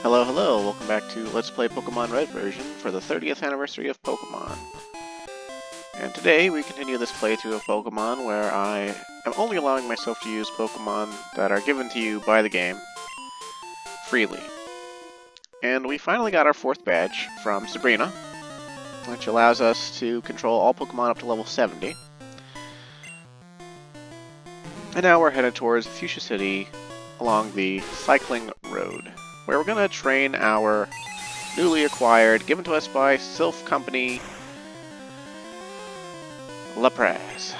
Hello, hello, welcome back to Let's Play Pokemon Red version for the 30th anniversary of Pokemon. And today we continue this playthrough of Pokemon where I am only allowing myself to use Pokemon that are given to you by the game freely. And we finally got our 4th badge from Sabrina, which allows us to control all Pokemon up to level 70. And now we're headed towards Fuchsia City along the cycling road, where we're going to train our newly acquired, given to us by Sylph Company, Lapras,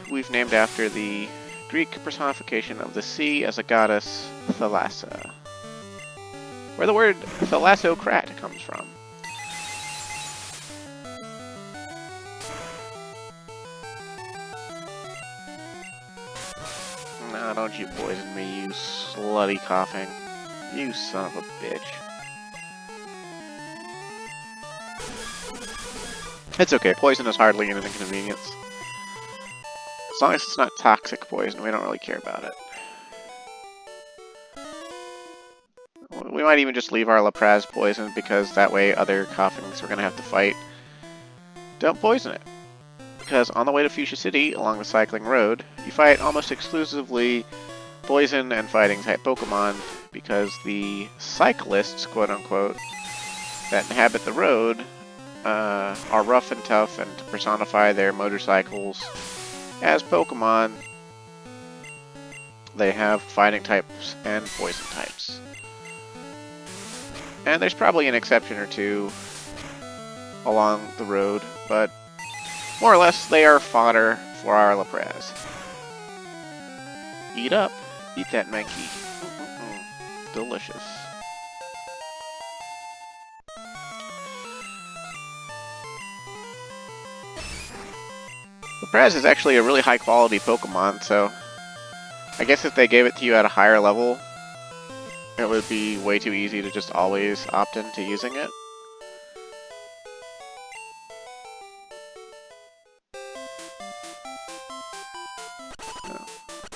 who we've named after the Greek personification of the sea as a goddess, Thalassa, where the word thalassocrat comes from. Nah, don't you poison me, you slutty coughing. You son of a bitch. It's okay, poison is hardly an inconvenience. As long as it's not toxic poison, we don't really care about it. We might even just leave our Lapras poisoned, because that way other coughings we're going to have to fight don't poison it. Because on the way to Fuchsia City, along the cycling road, you fight almost exclusively poison and fighting type Pokemon, because the cyclists, quote-unquote, that inhabit the road are rough and tough, and to personify their motorcycles as Pokemon, they have fighting types and poison types. And there's probably an exception or two along the road, but more or less they are fodder for our Lapras. Eat up. Eat that Mankey. Delicious. Lapras is actually a really high quality Pokemon, so I guess if they gave it to you at a higher level, it would be way too easy to just always opt into using it. Oh,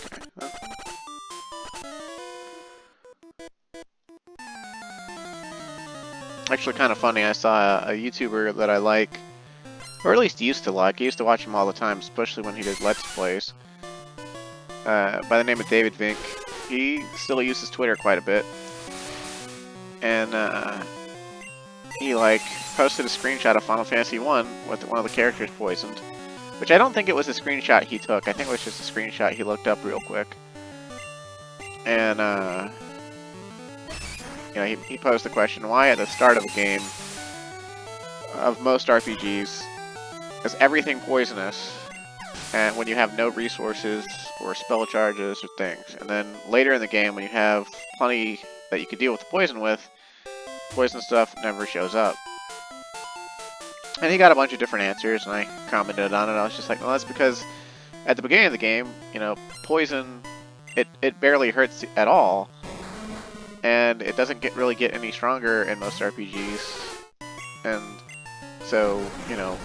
okay. Well. Actually kind of funny, I saw a YouTuber that I like, or at least used to like. I used to watch him all the time, especially when he did Let's Plays. By the name of David Vink. He still uses Twitter quite a bit. And he posted a screenshot of Final Fantasy 1 with one of the characters poisoned. Which I don't think it was a screenshot he took. I think it was just a screenshot he looked up real quick. And you know, he posed the question, why at the start of the game of most RPGs is everything poisonous, and when you have no resources or spell charges or things, and then later in the game when you have plenty that you can deal with the poison with, poison stuff never shows up. And he got a bunch of different answers, and I commented on it. I was just like, well, that's because at the beginning of the game, you know, poison, it barely hurts at all, and it doesn't really get any stronger in most RPGs, and so, you know,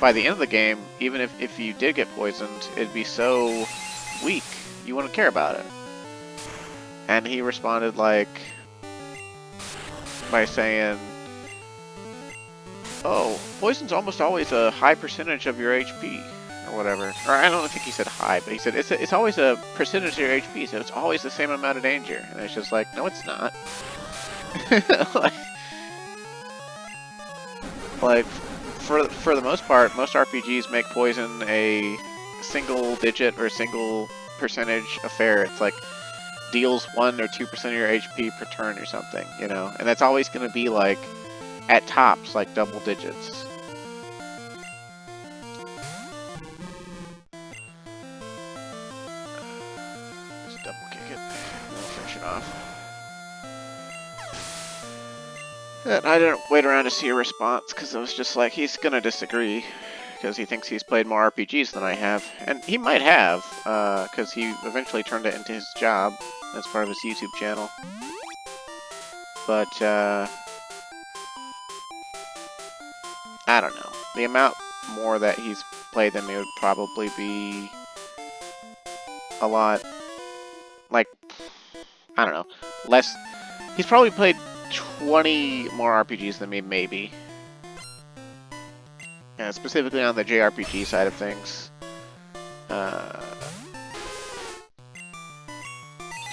by the end of the game, even if you did get poisoned, it'd be so weak, you wouldn't care about it. And he responded by saying, oh, poison's almost always a high percentage of your HP, or whatever. Or I don't think he said high, but he said it's always a percentage of your HP, so it's always the same amount of danger. And it's just like, no, it's not. like for the most part, most RPGs make poison a single digit or single percentage affair. It's like deals 1 or 2% of your HP per turn or something, you know? And that's always going to be like, at tops, like double digits. Just double kick it. We'll finish it off. And I didn't wait around to see a response, because it was just like, he's gonna disagree, because he thinks he's played more RPGs than I have. And he might have, because he eventually turned it into his job as part of his YouTube channel. But, I don't know. The amount more that he's played than me would probably be a lot, like, I don't know, less He's probably played 20 more RPGs than me, maybe. Specifically on the JRPG side of things.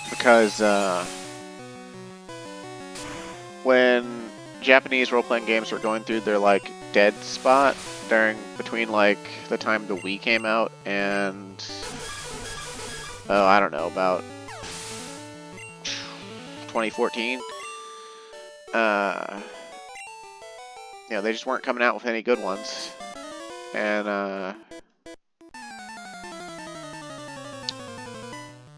Because when Japanese role-playing games were going through their like dead spot between like the time the Wii came out and I don't know, about 2014. They just weren't coming out with any good ones, and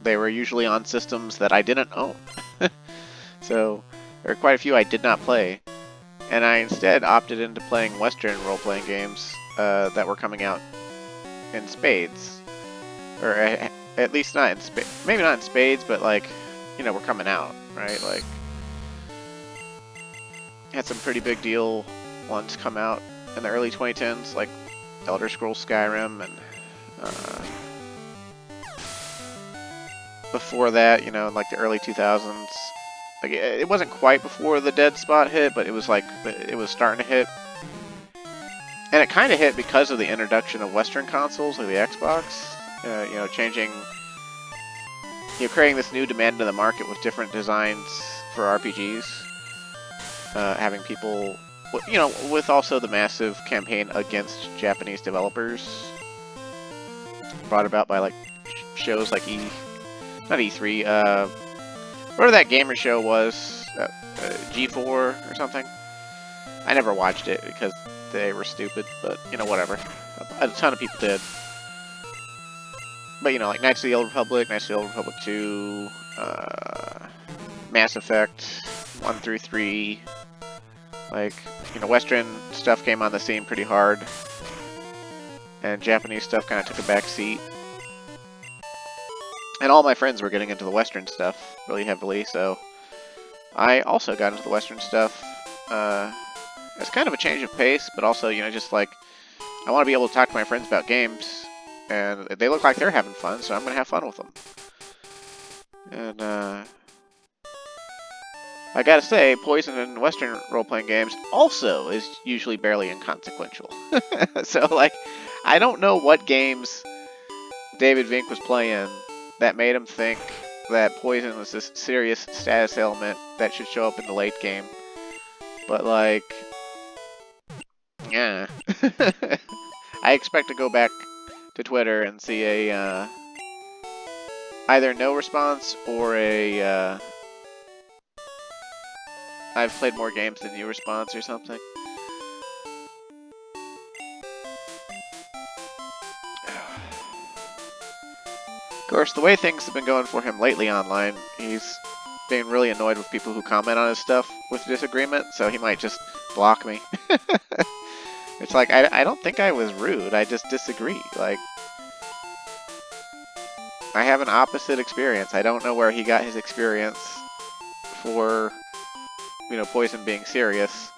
they were usually on systems that I didn't own. So there are quite a few I did not play, and I instead opted into playing Western role-playing games that were coming out in spades, or at least not in spades. Maybe not in spades, but like, were coming out, right? Like, had some pretty big deal ones come out in the early 2010s, like Elder Scrolls Skyrim, and before that, in like the early 2000s. Like, it wasn't quite before the dead spot hit, but it was like, it was starting to hit. And it kind of hit because of the introduction of Western consoles, like the Xbox. Changing, creating this new demand in the market with different designs for RPGs. Having people, with also the massive campaign against Japanese developers. Brought about by, like, shows like not E3, whatever that gamer show was, G4 or something. I never watched it because they were stupid, but, whatever. A ton of people did. But, like Knights of the Old Republic, Knights of the Old Republic 2, Mass Effect 1 through 3. Like, Western stuff came on the scene pretty hard. And Japanese stuff kind of took a back seat. And all my friends were getting into the Western stuff really heavily, so I also got into the Western stuff. It's kind of a change of pace, but also, just like, I want to be able to talk to my friends about games, and they look like they're having fun, so I'm going to have fun with them. And, I gotta say, poison in Western role-playing games also is usually barely inconsequential. So, like, I don't know what games David Vink was playing that made him think that poison was this serious status ailment that should show up in the late game. But, like, yeah. I expect to go back to Twitter and see a, either no response or a, I've played more games than you response or something. Of course, the way things have been going for him lately online, he's been really annoyed with people who comment on his stuff with disagreement, so he might just block me. It's like, I don't think I was rude, I just disagree. Like, I have an opposite experience. I don't know where he got his experience for, poison being serious.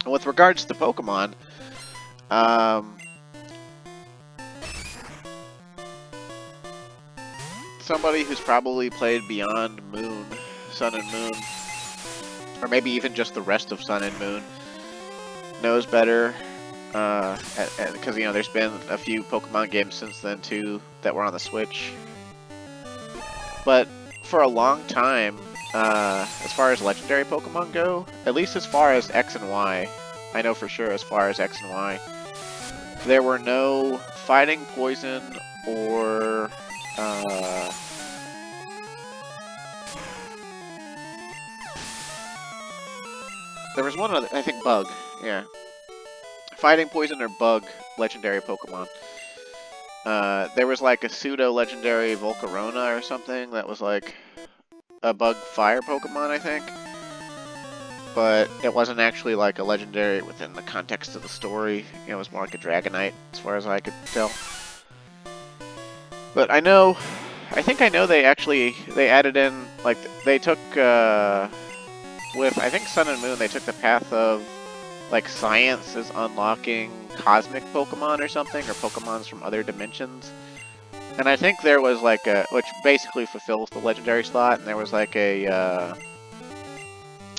With regards to Pokemon, somebody who's probably played beyond Moon, Sun and Moon, or maybe even just the rest of Sun and Moon, knows better, because, there's been a few Pokemon games since then, too, that were on the Switch. But for a long time, as far as legendary Pokemon go, at least as far as X and Y, I know for sure as far as X and Y, there were no fighting poison or, there was one other, I think Bug, yeah. Fighting poison or Bug legendary Pokemon. There was like a pseudo-legendary Volcarona or something that was like a Bug Fire Pokemon, I think. But it wasn't actually like a legendary within the context of the story. It was more like a Dragonite, as far as I could tell. But I think I know they added in, like, they took, with, I think Sun and Moon, they took the path of, like, science is unlocking cosmic Pokemon or something, or Pokemons from other dimensions. And I think there was like a, which basically fulfills the legendary slot, and there was like a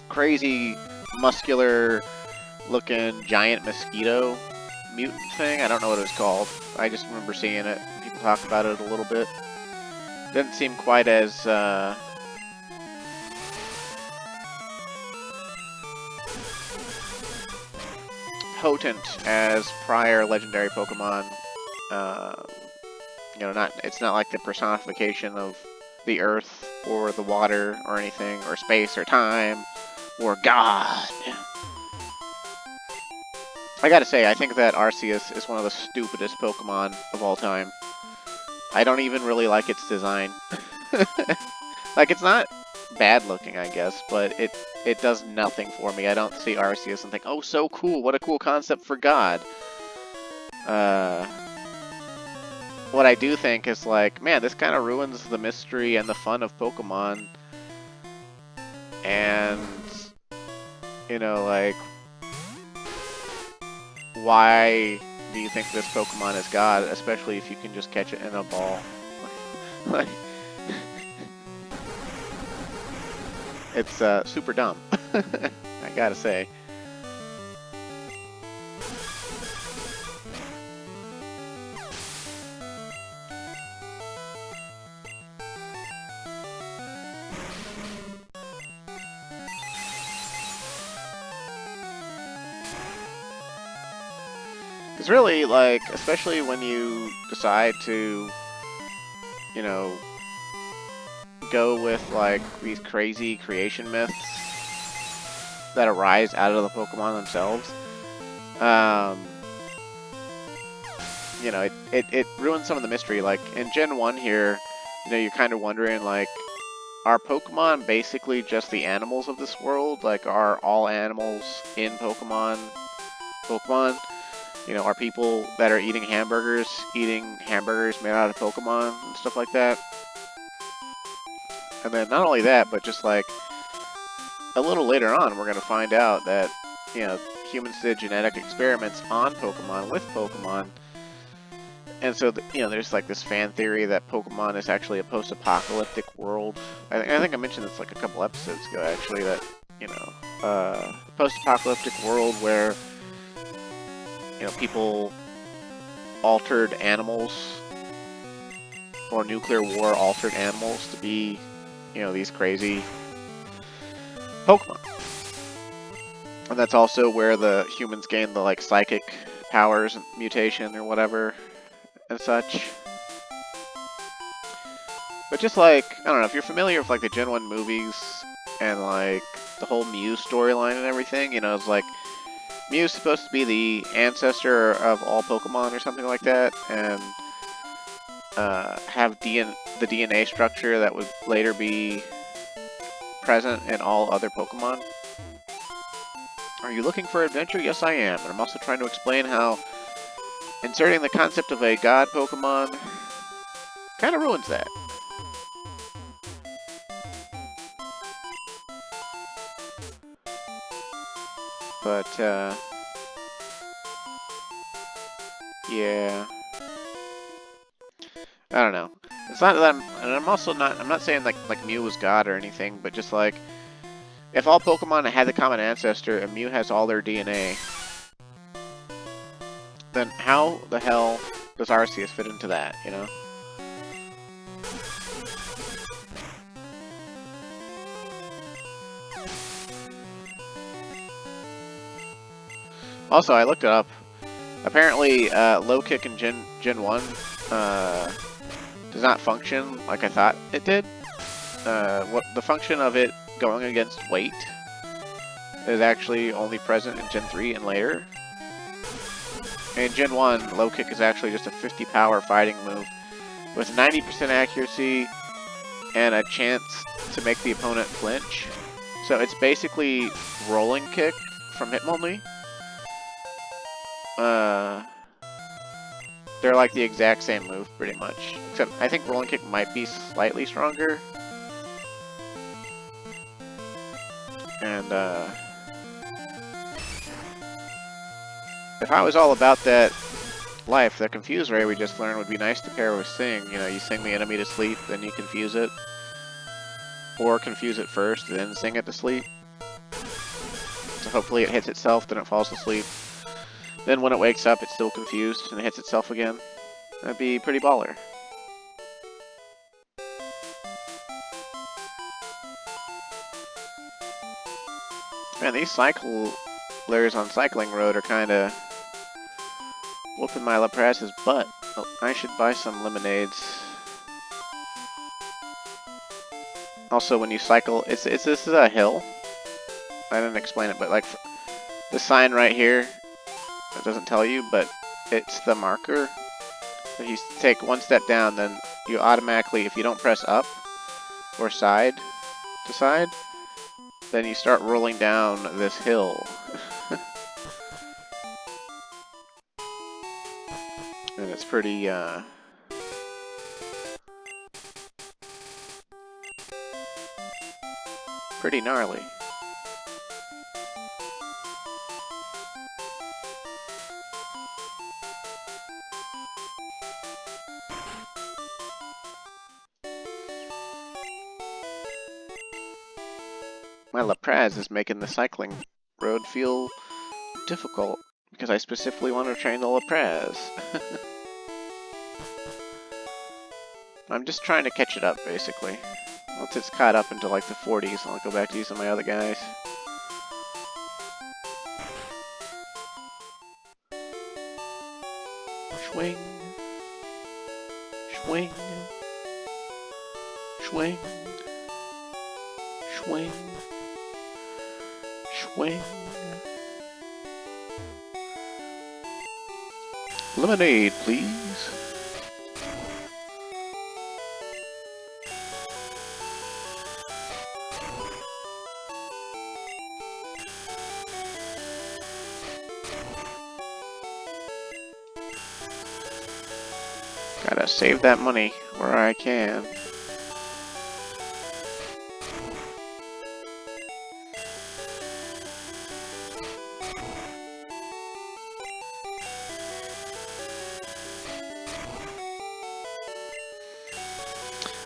crazy muscular looking giant mosquito mutant thing. I don't know what it was called. I just remember seeing it. People talk about it a little bit. Didn't seem quite as potent as prior legendary Pokemon. You know, it's not like the personification of the earth or the water or anything, or space or time or God. I gotta say, I think that Arceus is one of the stupidest Pokemon of all time. I don't even really like its design. Like, it's not bad looking, I guess, but it does nothing for me. I don't see Arceus and think, oh, so cool, what a cool concept for God. What I do think is like, man, this kind of ruins the mystery and the fun of Pokemon. And, you know, like, why do you think this Pokemon is God, especially if you can just catch it in a ball? Like, it's super dumb, I gotta say. Because really, like, especially when you decide to, you know, go with, like, these crazy creation myths that arise out of the Pokemon themselves, you know, it ruins some of the mystery. Like, in Gen 1 here, you know, you're kind of wondering, like, are Pokemon basically just the animals of this world? Like, are all animals in Pokemon? You know, are people that are eating hamburgers made out of Pokemon and stuff like that? And then not only that, but just like a little later on, we're going to find out that, you know, humans did genetic experiments on Pokemon with Pokemon. And so, you know, there's like this fan theory that Pokemon is actually a post-apocalyptic world. I think I mentioned this like a couple episodes ago, actually, that, you know, post-apocalyptic world where, you know, people altered animals, or nuclear war altered animals to be, you know, these crazy Pokemon. And that's also where the humans gain the, like, psychic powers and mutation or whatever and such. But just like, I don't know, if you're familiar with like the Gen 1 movies and like the whole Mew storyline and everything, you know, it's like Mew's supposed to be the ancestor of all Pokemon or something like that, and have the DNA structure that would later be present in all other Pokemon. Are you looking for adventure? Yes, I am. And I'm also trying to explain how inserting the concept of a god Pokemon kind of ruins that. But, yeah. I don't know. It's not that I'm not saying like Mew was God or anything, but just like, if all Pokemon had the common ancestor and Mew has all their DNA, then how the hell does Arceus fit into that, you know? Also, I looked it up. Apparently, Low Kick in Gen 1 does not function like I thought it did. What the function of it going against weight is actually only present in Gen 3 and later. In Gen 1, Low Kick is actually just a 50 power fighting move with 90% accuracy and a chance to make the opponent flinch. So it's basically Rolling Kick from Hitmonlee. They're like the exact same move, pretty much. Except I think Rolling Kick might be slightly stronger. And If I was all about that life, the Confuse Ray we just learned would be nice to pair with Sing. You know, you sing the enemy to sleep, then you confuse it. Or confuse it first, then sing it to sleep. So hopefully it hits itself, then it falls asleep. Then when it wakes up, it's still confused, and it hits itself again. That'd be pretty baller. Man, these cyclers on Cycling Road are kinda whooping my Lapras' butt. Oh, I should buy some lemonades. Also, when you cycle, this is a hill. I didn't explain it, but like the sign right here, it doesn't tell you, but it's the marker. If you take one step down, then you automatically, if you don't press up or side to side, then you start rolling down this hill. And it's pretty, pretty gnarly. My Lapras is making the cycling road feel difficult, because I specifically want to train the Lapras. I'm just trying to catch it up, basically. Once it's caught up into like the 40s, I'll go back to using my other guys. Swing. Swing. Swing. Swing. Swing. Lemonade, please. Gotta save that money where I can.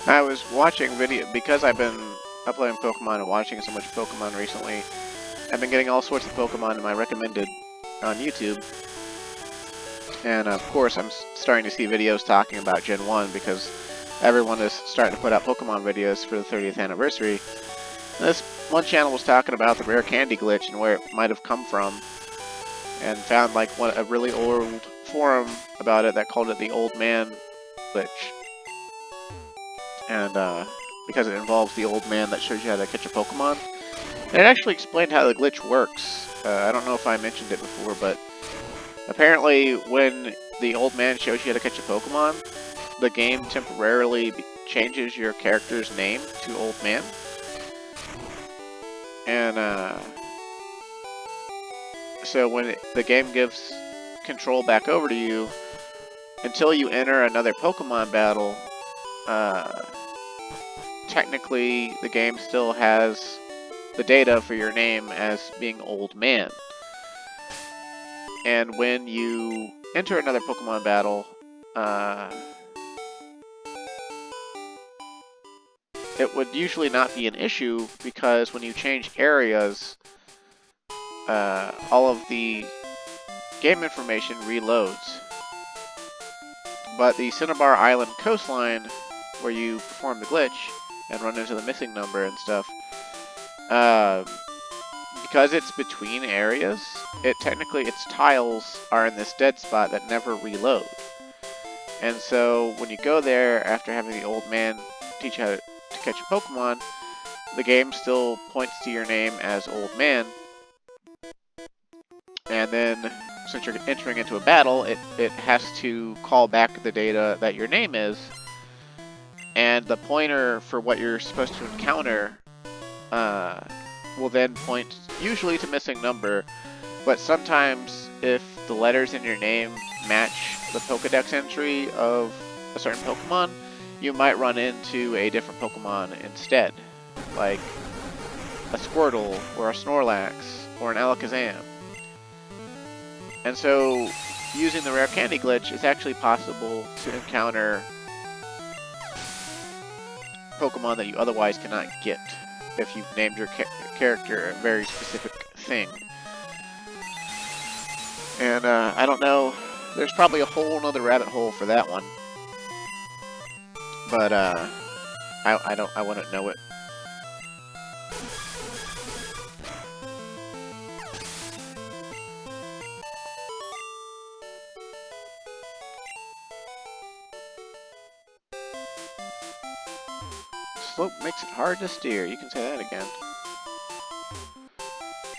I was watching video because I've been uploading Pokemon and watching so much Pokemon recently. I've been getting all sorts of Pokemon in my recommended on YouTube. And of course I'm starting to see videos talking about Gen 1 because everyone is starting to put out Pokemon videos for the 30th anniversary. And this one channel was talking about the rare candy glitch and where it might have come from. And found like a really old forum about it that called it the Old Man glitch. And because it involves the old man that shows you how to catch a Pokemon. And it actually explained how the glitch works. I don't know if I mentioned it before, but apparently when the old man shows you how to catch a Pokemon, the game temporarily changes your character's name to Old Man. And so when the game gives control back over to you, until you enter another Pokemon battle, technically the game still has the data for your name as being Old Man. And when you enter another Pokemon battle, it would usually not be an issue because when you change areas, all of the game information reloads. But the Cinnabar Island coastline, where you perform the glitch and run into the missing number and stuff, because it's between areas, technically its tiles are in this dead spot that never reload. And so when you go there after having the old man teach you how to catch a Pokemon, the game still points to your name as Old Man. And then, since you're entering into a battle, it has to call back the data that your name is. And the pointer for what you're supposed to encounter will then point usually to missing number, but sometimes if the letters in your name match the Pokedex entry of a certain Pokemon, you might run into a different Pokemon instead, like a Squirtle or a Snorlax or an Alakazam. And so, using the rare candy glitch, it's actually possible to encounter Pokemon that you otherwise cannot get if you've named your character a very specific thing. And I don't know, there's probably a whole nother rabbit hole for that one. But I wouldn't know it. Slope makes it hard to steer. You can say that again.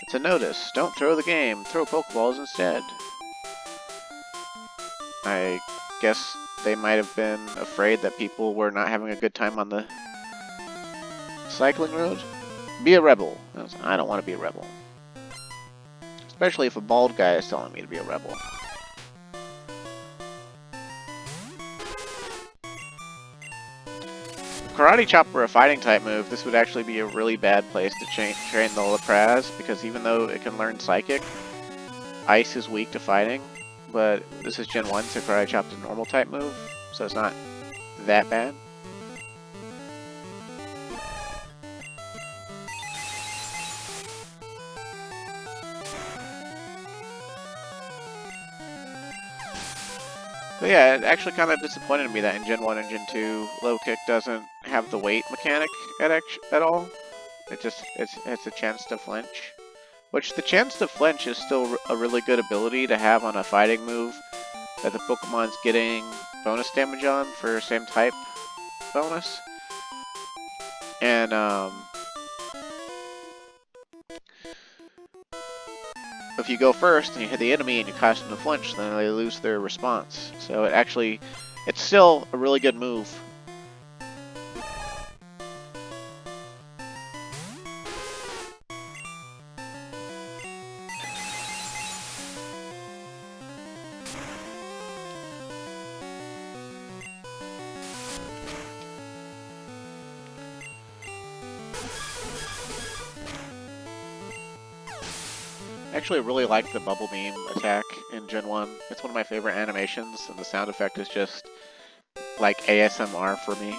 It's a notice. Don't throw the game. Throw Pokeballs instead. I guess they might have been afraid that people were not having a good time on the cycling road. Be a rebel. I don't want to be a rebel. Especially if a bald guy is telling me to be a rebel. Karate Chop were a fighting type move, this would actually be a really bad place to train the Lapras, because even though it can learn Psychic, Ice is weak to fighting, but this is Gen 1, so Karate Chop's a normal type move, so it's not that bad. But yeah, it actually kind of disappointed me that in Gen 1 and Gen 2, Low Kick doesn't have the weight mechanic at all. It's a chance to flinch. Which, the chance to flinch is still a really good ability to have on a fighting move that the Pokemon's getting bonus damage on for same type bonus. And, if you go first and you hit the enemy and you cause them to flinch, then they lose their response. So it's still a really good move. Actually, I really like the Bubble Beam attack in Gen 1. It's one of my favorite animations, and the sound effect is just like ASMR for me.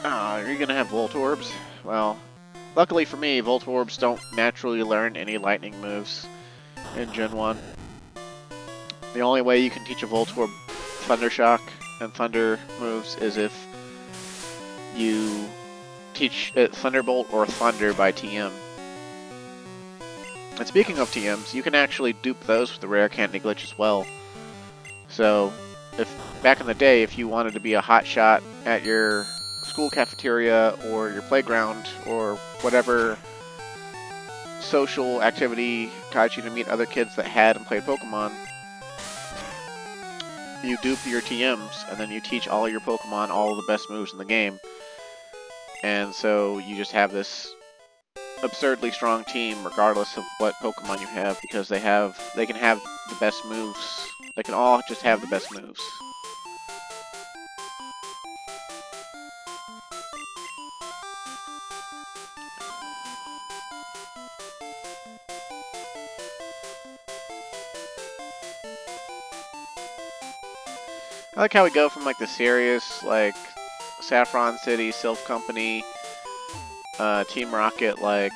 Are you gonna have Voltorbs? Well, luckily for me, Voltorbs don't naturally learn any lightning moves in Gen 1. The only way you can teach a Voltorb Thunder Shock and Thunder moves is if you teach it Thunderbolt or Thunder by TM. And speaking of TMs, you can actually dupe those with the rare candy glitch as well. So, if back in the day, if you wanted to be a hot shot at your school cafeteria or your playground or whatever social activity caused you to meet other kids that had and played Pokemon, you dupe your TMs and then you teach all your Pokemon all of the best moves in the game. And so you just have this absurdly strong team regardless of what Pokemon you have, because they can have the best moves. They can all just have the best moves. I like how we go from like the serious, like Saffron City, Sylph Company, Team Rocket, like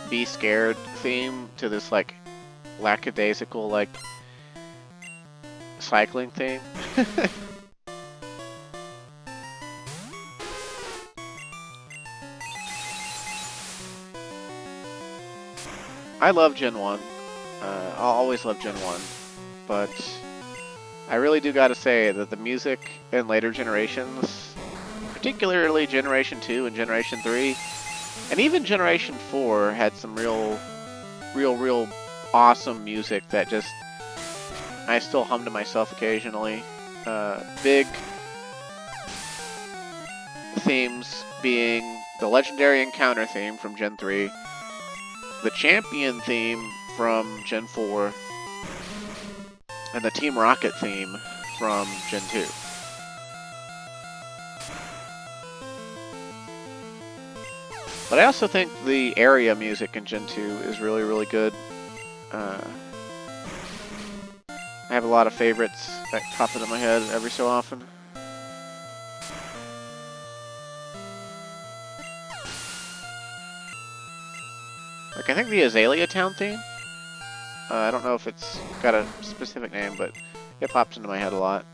Be Scared theme to this like lackadaisical, like cycling theme. I love Gen 1. I'll always love Gen 1, but I really do gotta say that the music in later generations, particularly Generation 2 and Generation 3, and even Generation 4 had some real awesome music that just, I still hum to myself occasionally. Big themes being the Legendary Encounter theme from Gen 3, the Champion theme from Gen 4, and the Team Rocket theme from Gen 2. But I also think the area music in Gen 2 is really, really good. I have a lot of favorites that pop into my head every so often. Like, I think the Azalea Town theme, I don't know if it's got a specific name, but it pops into my head a lot.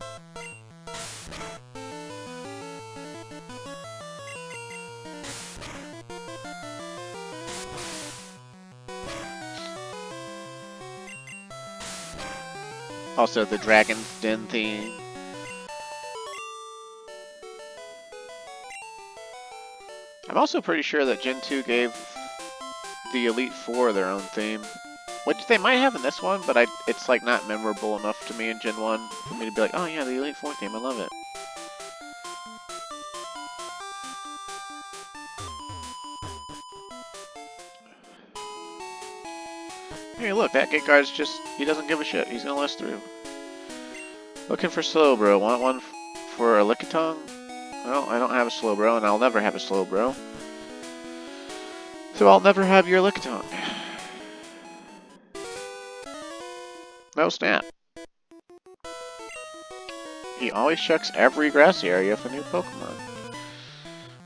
Also, the Dragon's Den theme. I'm also pretty sure that Gen 2 gave the Elite Four their own theme. Which they might have in this one, but it's like not memorable enough to me in Gen 1 for me to be like, oh yeah, the Elite Four theme, I love it. Hey look, that gate guard's just, he doesn't give a shit, he's gonna let us through. Looking for Slowbro, want one for a Lickitung? Well, I don't have a Slowbro, and I'll never have a Slowbro. So I'll never have your Lickitung. No snap. He always checks every grassy area for new Pokemon.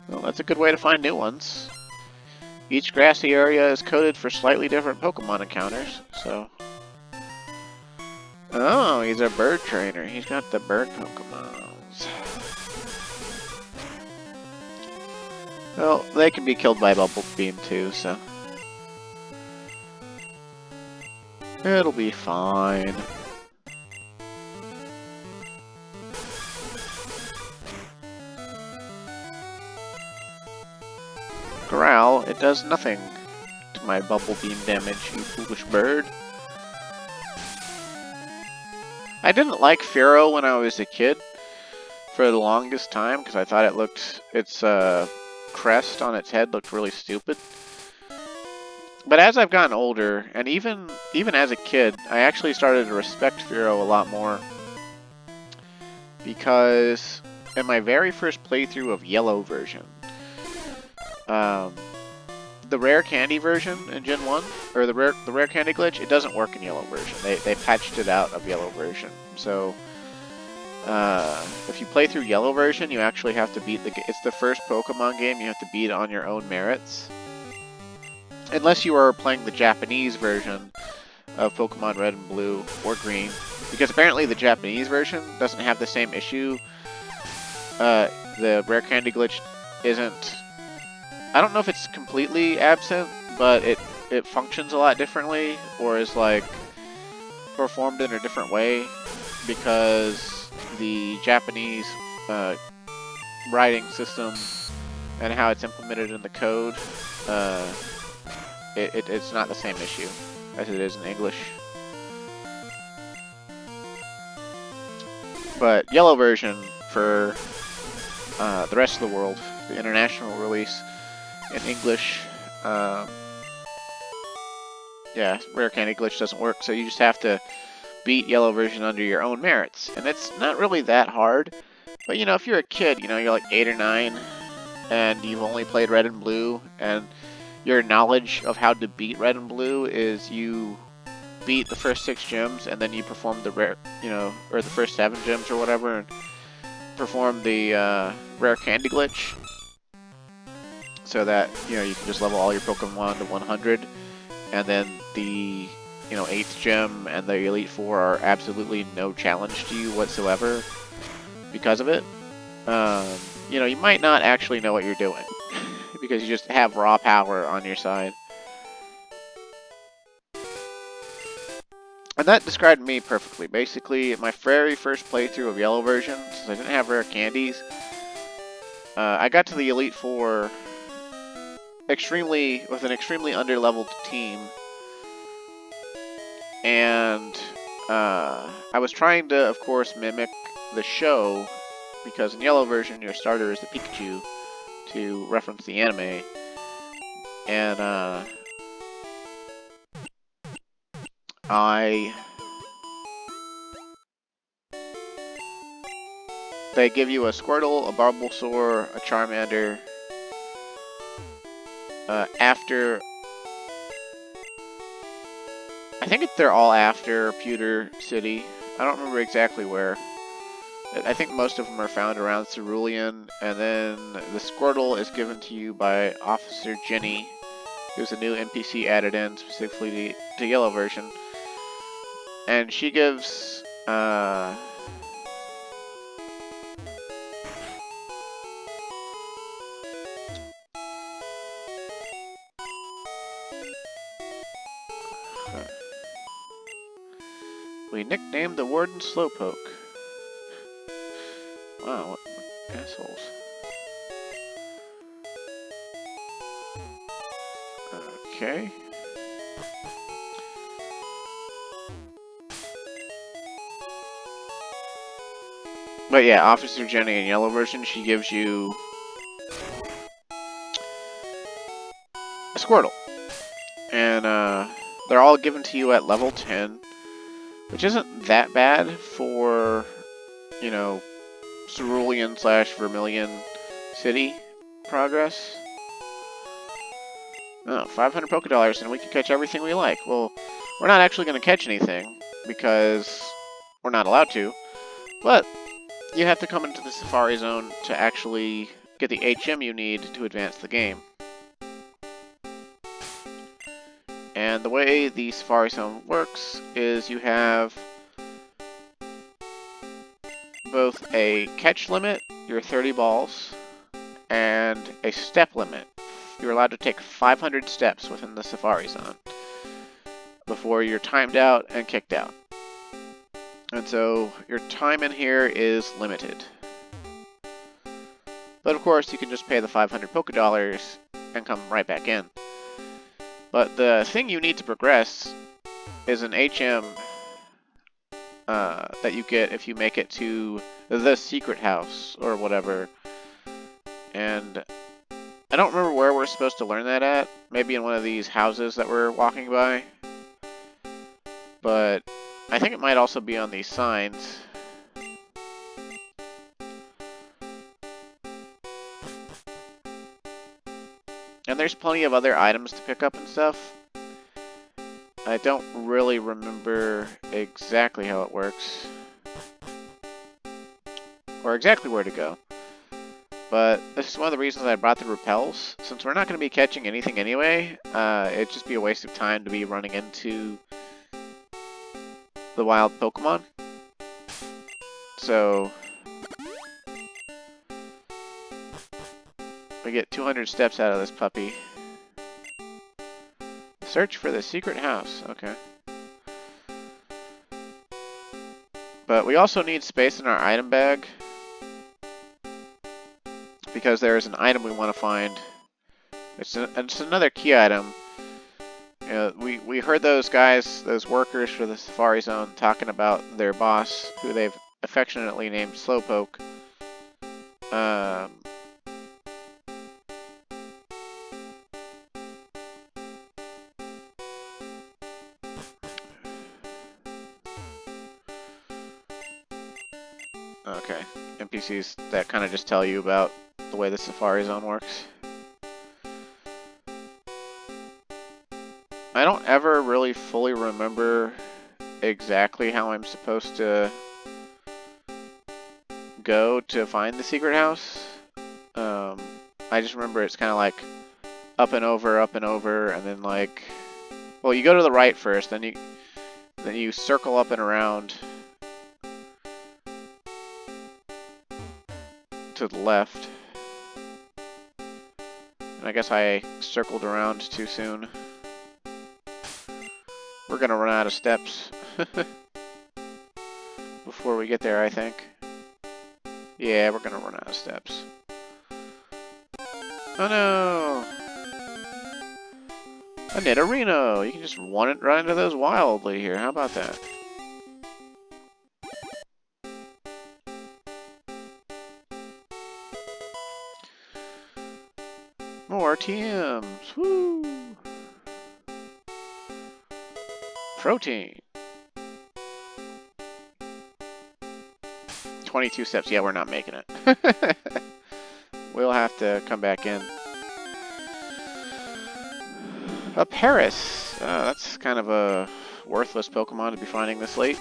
Well, that's a good way to find new ones. Each grassy area is coded for slightly different Pokemon encounters, so... Oh, he's a bird trainer. He's got the bird Pokemons. Well, they can be killed by Bubble Beam too, so... It'll be fine. Growl, it does nothing to my Bubble Beam damage, you foolish bird. I didn't like Fearow when I was a kid for the longest time because I thought it looked, its crest on its head looked really stupid. But as I've gotten older, and even as a kid, I actually started to respect Fearow a lot more. Because in my very first playthrough of Yellow version, the rare candy version in Gen 1, or the rare candy glitch, it doesn't work in Yellow version. They patched it out of Yellow version. So if you play through Yellow version, you actually have to beat it's the first Pokemon game you have to beat on your own merits. Unless you are playing the Japanese version of Pokemon Red and Blue or Green, because apparently the Japanese version doesn't have the same issue. The rare candy glitch isn't... I don't know if it's completely absent, but it functions a lot differently, or is like performed in a different way, because the Japanese writing system and how it's implemented in the code, it's not the same issue as it is in English. But Yellow version for the rest of the world, the international release in English, yeah, rare candy glitch doesn't work, so you just have to beat Yellow version under your own merits. And it's not really that hard, but you know, if you're a kid, you know, you're like 8 or 9, and you've only played Red and Blue, and your knowledge of how to beat Red and Blue is you beat the first 6 gyms, and then you perform the rare, you know, or the first 7 gyms or whatever, and perform the rare candy glitch, so that, you know, you can just level all your Pokemon to 100, and then the, you know, 8th gym and the Elite Four are absolutely no challenge to you whatsoever because of it. You know, you might not actually know what you're doing because you just have raw power on your side. And that described me perfectly. Basically, my very first playthrough of Yellow version, since I didn't have rare candies, I got to the Elite Four with an extremely underleveled team, and I was trying to, of course, mimic the show, because in Yellow version your starter is the Pikachu, to reference the anime, and they give you a Squirtle, a Bulbasaur, a Charmander, after... I think they're all after Pewter City. I don't remember exactly where. I think most of them are found around Cerulean, and then the Squirtle is given to you by Officer Jenny, who's a new NPC added in specifically the yellow version. And she gives, we nicknamed the Warden Slowpoke. Wow, what assholes. Okay. But yeah, Officer Jenny in yellow version, she gives you a Squirtle. And they're all given to you at level 10, which isn't that bad for, you know, Cerulean / Vermilion City progress. Oh, 500 Pokédollars and we can catch everything we like. Well, we're not actually going to catch anything because we're not allowed to, but you have to come into the Safari Zone to actually get the HM you need to advance the game. And the way the Safari Zone works is you have both a catch limit, your 30 balls, and a step limit. You're allowed to take 500 steps within the Safari Zone before you're timed out and kicked out. And so your time in here is limited. But of course, you can just pay the 500 Pokédollars and come right back in. But the thing you need to progress is an HM that you get if you make it to the secret house or whatever. And I don't remember where we're supposed to learn that at. Maybe in one of these houses that we're walking by. But I think it might also be on these signs. And there's plenty of other items to pick up and stuff. I don't really remember exactly how it works. Or exactly where to go. But this is one of the reasons I brought the repels. Since we're not going to be catching anything anyway, it'd just be a waste of time to be running into the wild Pokemon. So we get 200 steps out of this puppy. Search for the secret house. Okay. But we also need space in our item bag, because there is an item we want to find. It's another key item. You know, we heard those guys, those workers for the Safari Zone, talking about their boss, who they've affectionately named Slowpoke. Okay, NPCs that kind of just tell you about the way the Safari Zone works. I don't ever really fully remember exactly how I'm supposed to go to find the secret house. I just remember it's kind of like up and over, and then like, well, you go to the right first, then you circle up and around to the left. And I guess I circled around too soon. We're gonna run out of steps before we get there, I think. Yeah, we're gonna run out of steps. Oh no! A Nidorino! You can just run into those wildly here. How about that? More TMs! Woo! Protein! 22 steps. Yeah, we're not making it. We'll have to come back in. A Paris. That's kind of a worthless Pokemon to be finding this late.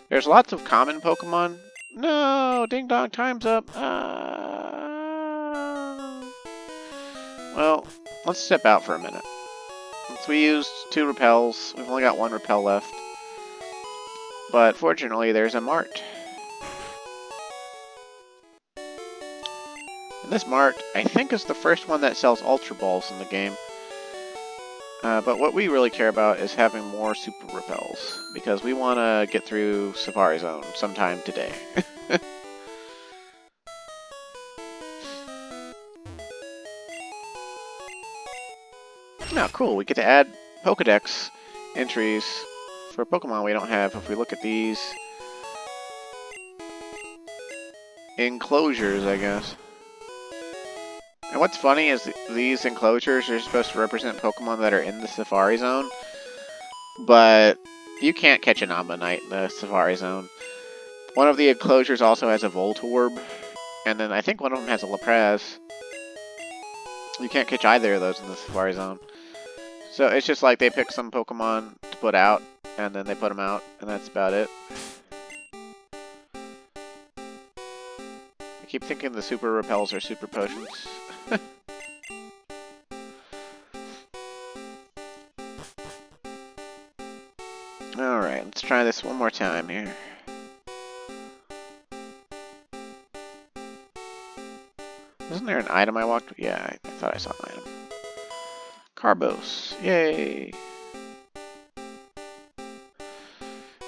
There's lots of common Pokemon. No, ding dong, time's up. Well, let's step out for a minute. Since we used 2 repels, we've only got 1 repel left. But fortunately, there's a mart. And this mart, I think, is the first one that sells Ultra Balls in the game. But what we really care about is having more Super Repels, because we want to get through Safari Zone sometime today. Now, cool, we get to add Pokedex entries for Pokemon we don't have. If we look at these enclosures, I guess. And what's funny is these enclosures are supposed to represent Pokemon that are in the Safari Zone, but you can't catch an Ammonite in the Safari Zone. One of the enclosures also has a Voltorb, and then I think one of them has a Lapras. You can't catch either of those in the Safari Zone. So it's just like they pick some Pokemon to put out, and then they put them out, and that's about it. I keep thinking the Super Repels are Super Potions. Alright, let's try this one more time here. Isn't there an item I walked? Yeah, I thought I saw an item. Carbos. Yay!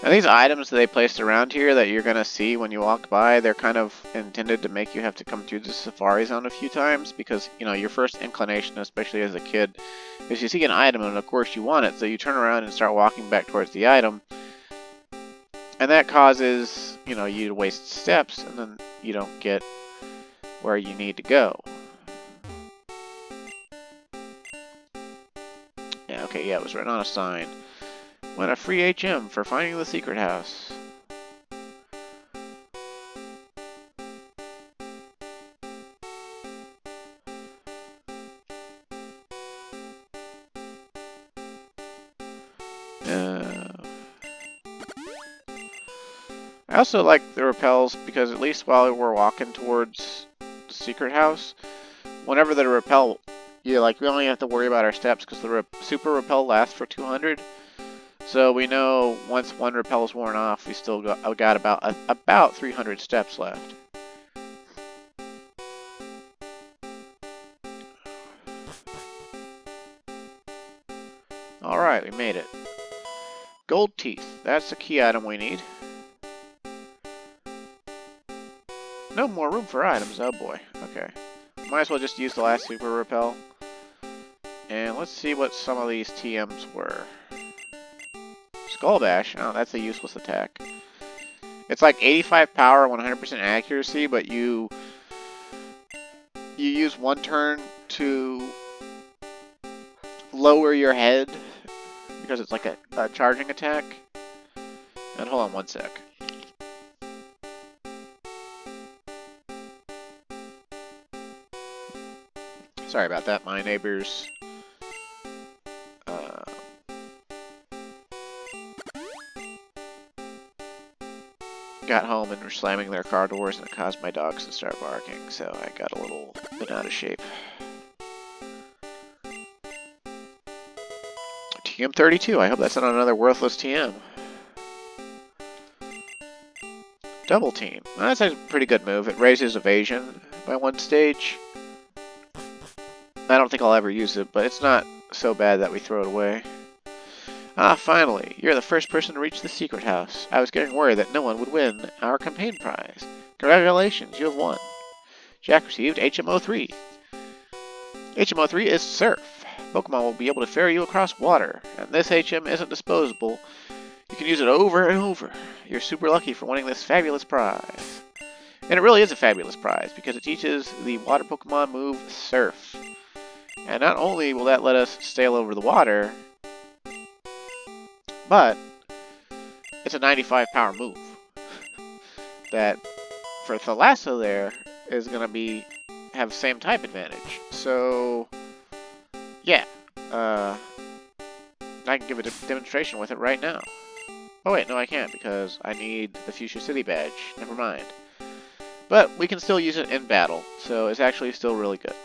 Now these items that they placed around here that you're going to see when you walk by, they're kind of intended to make you have to come through the Safari Zone a few times because, you know, your first inclination, especially as a kid, is you see an item and of course you want it, so you turn around and start walking back towards the item. And that causes, you know, you to waste steps and then you don't get where you need to go. Yeah, okay, yeah, it was written on a sign. Win a free HM for finding the secret house. I also like the repels because at least while we're walking towards the secret house, whenever the repel, we only have to worry about our steps because the super repel lasts for 200. So we know once one repel is worn off, we still got about 300 steps left. Alright, we made it. Gold teeth. That's the key item we need. No more room for items. Oh boy. Okay. Might as well just use the last super repel. And let's see what some of these TMs were. Skull Bash. Oh, that's a useless attack. It's like 85 power, 100% accuracy, but you use one turn to lower your head because it's like a charging attack. And hold on one sec. Sorry about that, my neighbors. Got home and were slamming their car doors, and it caused my dogs to start barking, so I got a little bit out of shape. TM32, I hope that's not another worthless TM. Double Team. Well, that's a pretty good move. It raises evasion by 1 stage. I don't think I'll ever use it, but it's not so bad that we throw it away. Ah, finally! You're the first person to reach the secret house. I was getting worried that no one would win our campaign prize. Congratulations, you have won. Jack received HMO3. HMO3 is Surf. Pokemon will be able to ferry you across water, and this HM isn't disposable. You can use it over and over. You're super lucky for winning this fabulous prize. And it really is a fabulous prize, because it teaches the water Pokemon move Surf. And not only will that let us sail over the water, but it's a 95 power move that for Thalasso there is going to have same type advantage. So Yeah. I can give a demonstration with it right now. Oh wait, no I can't because I need the Fuchsia City badge. Never mind. But we can still use it in battle, so it's actually still really good.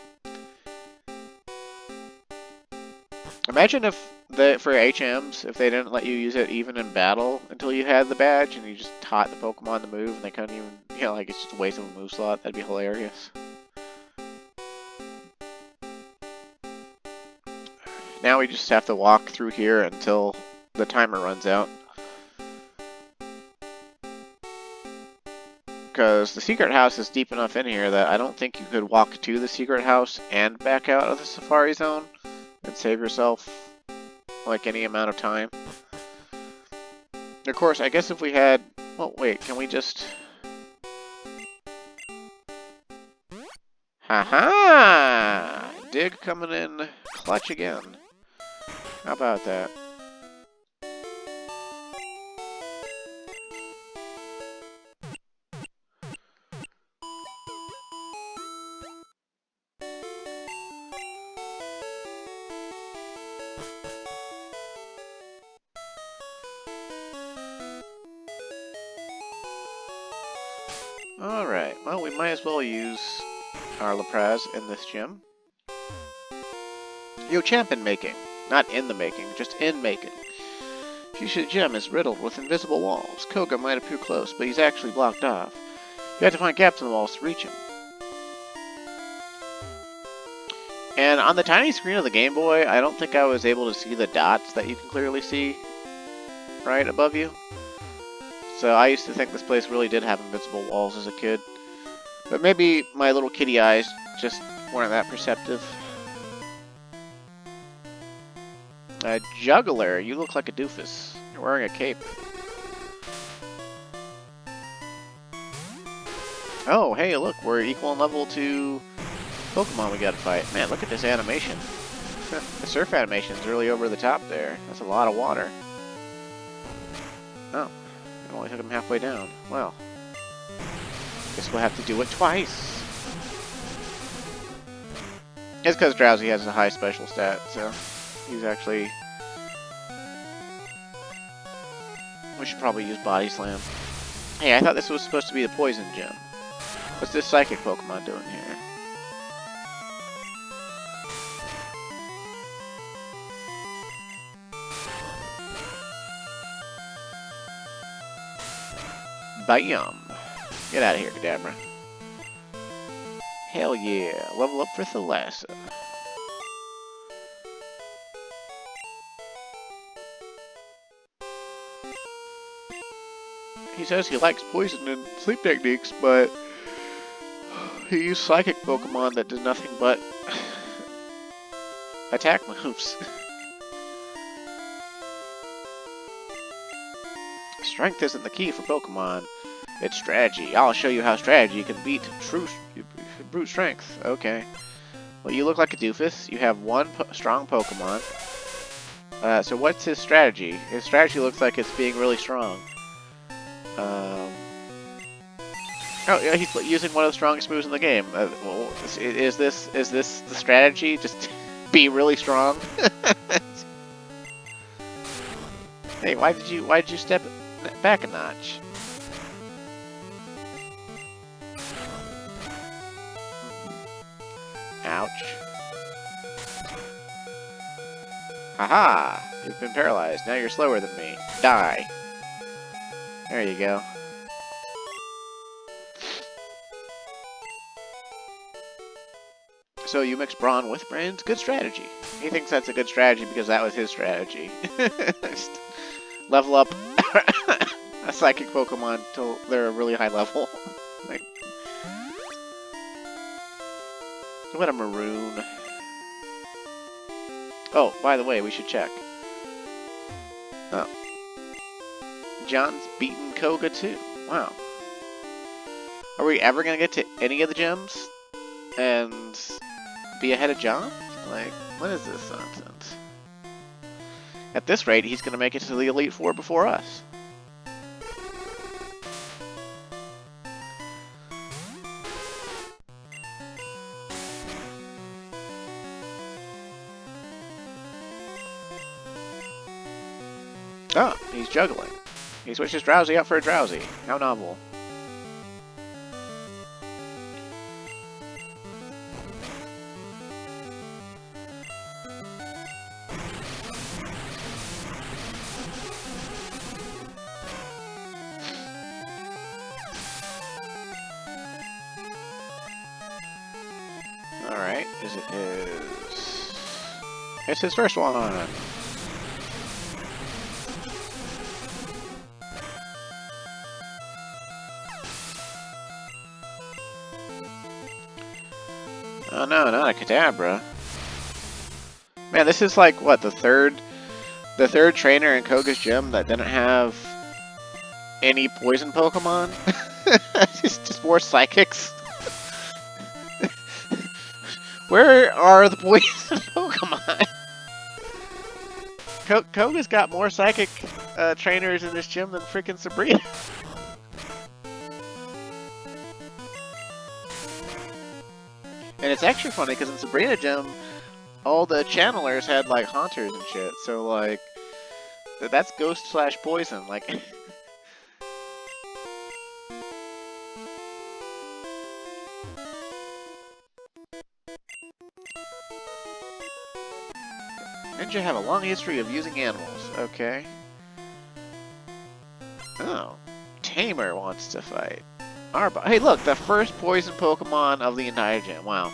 Imagine if for HMs, if they didn't let you use it even in battle until you had the badge and you just taught the Pokemon to move and they couldn't even, you know, like it's just a waste of a move slot. That'd be hilarious. Now we just have to walk through here until the timer runs out. Because the secret house is deep enough in here that I don't think you could walk to the secret house and back out of the Safari Zone and save yourself like any amount of time. Of course, I guess if we had... Well, wait, can we just... Ha-ha! Dig coming in clutch again. How about that? Alright, well, we might as well use our Lapras in this gym. Yo, champion making. Not in the making, just in making. Fuchsia Gym is riddled with invisible walls. Koga might appear close, but he's actually blocked off. You have to find gaps in the walls to reach him. And on the tiny screen of the Game Boy, I don't think I was able to see the dots that you can clearly see right above you. So I used to think this place really did have invincible walls as a kid. But maybe my little kitty eyes just weren't that perceptive. Juggler, you look like a doofus. You're wearing a cape. Oh, hey, look, we're equal in level to Pokemon we gotta fight. Man, look at this animation. The surf animation is really over the top there. That's a lot of water. Oh, it only took him halfway down. Well, guess we'll have to do it twice. It's because Drowsy has a high special stat, so he's actually... We should probably use Body Slam. Hey, I thought this was supposed to be the Poison Gym. What's this Psychic Pokemon doing here? Bam! Get out of here, Kadabra. Hell yeah, level up for Thalassa. He says he likes poison and sleep techniques, but he used psychic Pokemon that did nothing but attack moves. Strength isn't the key for Pokemon. It's strategy. I'll show you how strategy can beat brute strength. Okay. Well, you look like a doofus. You have one strong Pokemon. So what's his strategy? His strategy looks like it's being really strong. Oh, yeah, he's using one of the strongest moves in the game. Well, is this the strategy? Just be really strong? Hey, why did you step back a notch? Ouch. Haha! You've been paralyzed. Now you're slower than me. Die. There you go. So you mix Brawn with Brains? Good strategy. He thinks that's a good strategy because that was his strategy. Just level up a Psychic Pokemon till they're a really high level. Like, what a maroon. Oh, by the way, we should check. Oh. John's beaten Koga too. Wow. Are we ever going to get to any of the gyms and be ahead of John? Like, what is this nonsense? At this rate, he's going to make it to the Elite Four before us. Oh, he's juggling. He switches Drowsy out for a Drowsy. How novel. Alright, is it his... It's his first one. Oh no, not a Kadabra. Man, this is like, what, the third trainer in Koga's gym that didn't have any poison Pokemon? just more psychics. Where are the poison Pokemon? Koga's got more psychic trainers in this gym than freaking Sabrina. And it's actually funny because in Sabrina gym, all the channelers had like haunters and shit. So like, that's ghost slash poison. Like. Ninja have a long history of using animals. Okay. Oh. Tamer wants to fight. Arbok. Hey, look, the first poison Pokemon of the entire gym. Wow.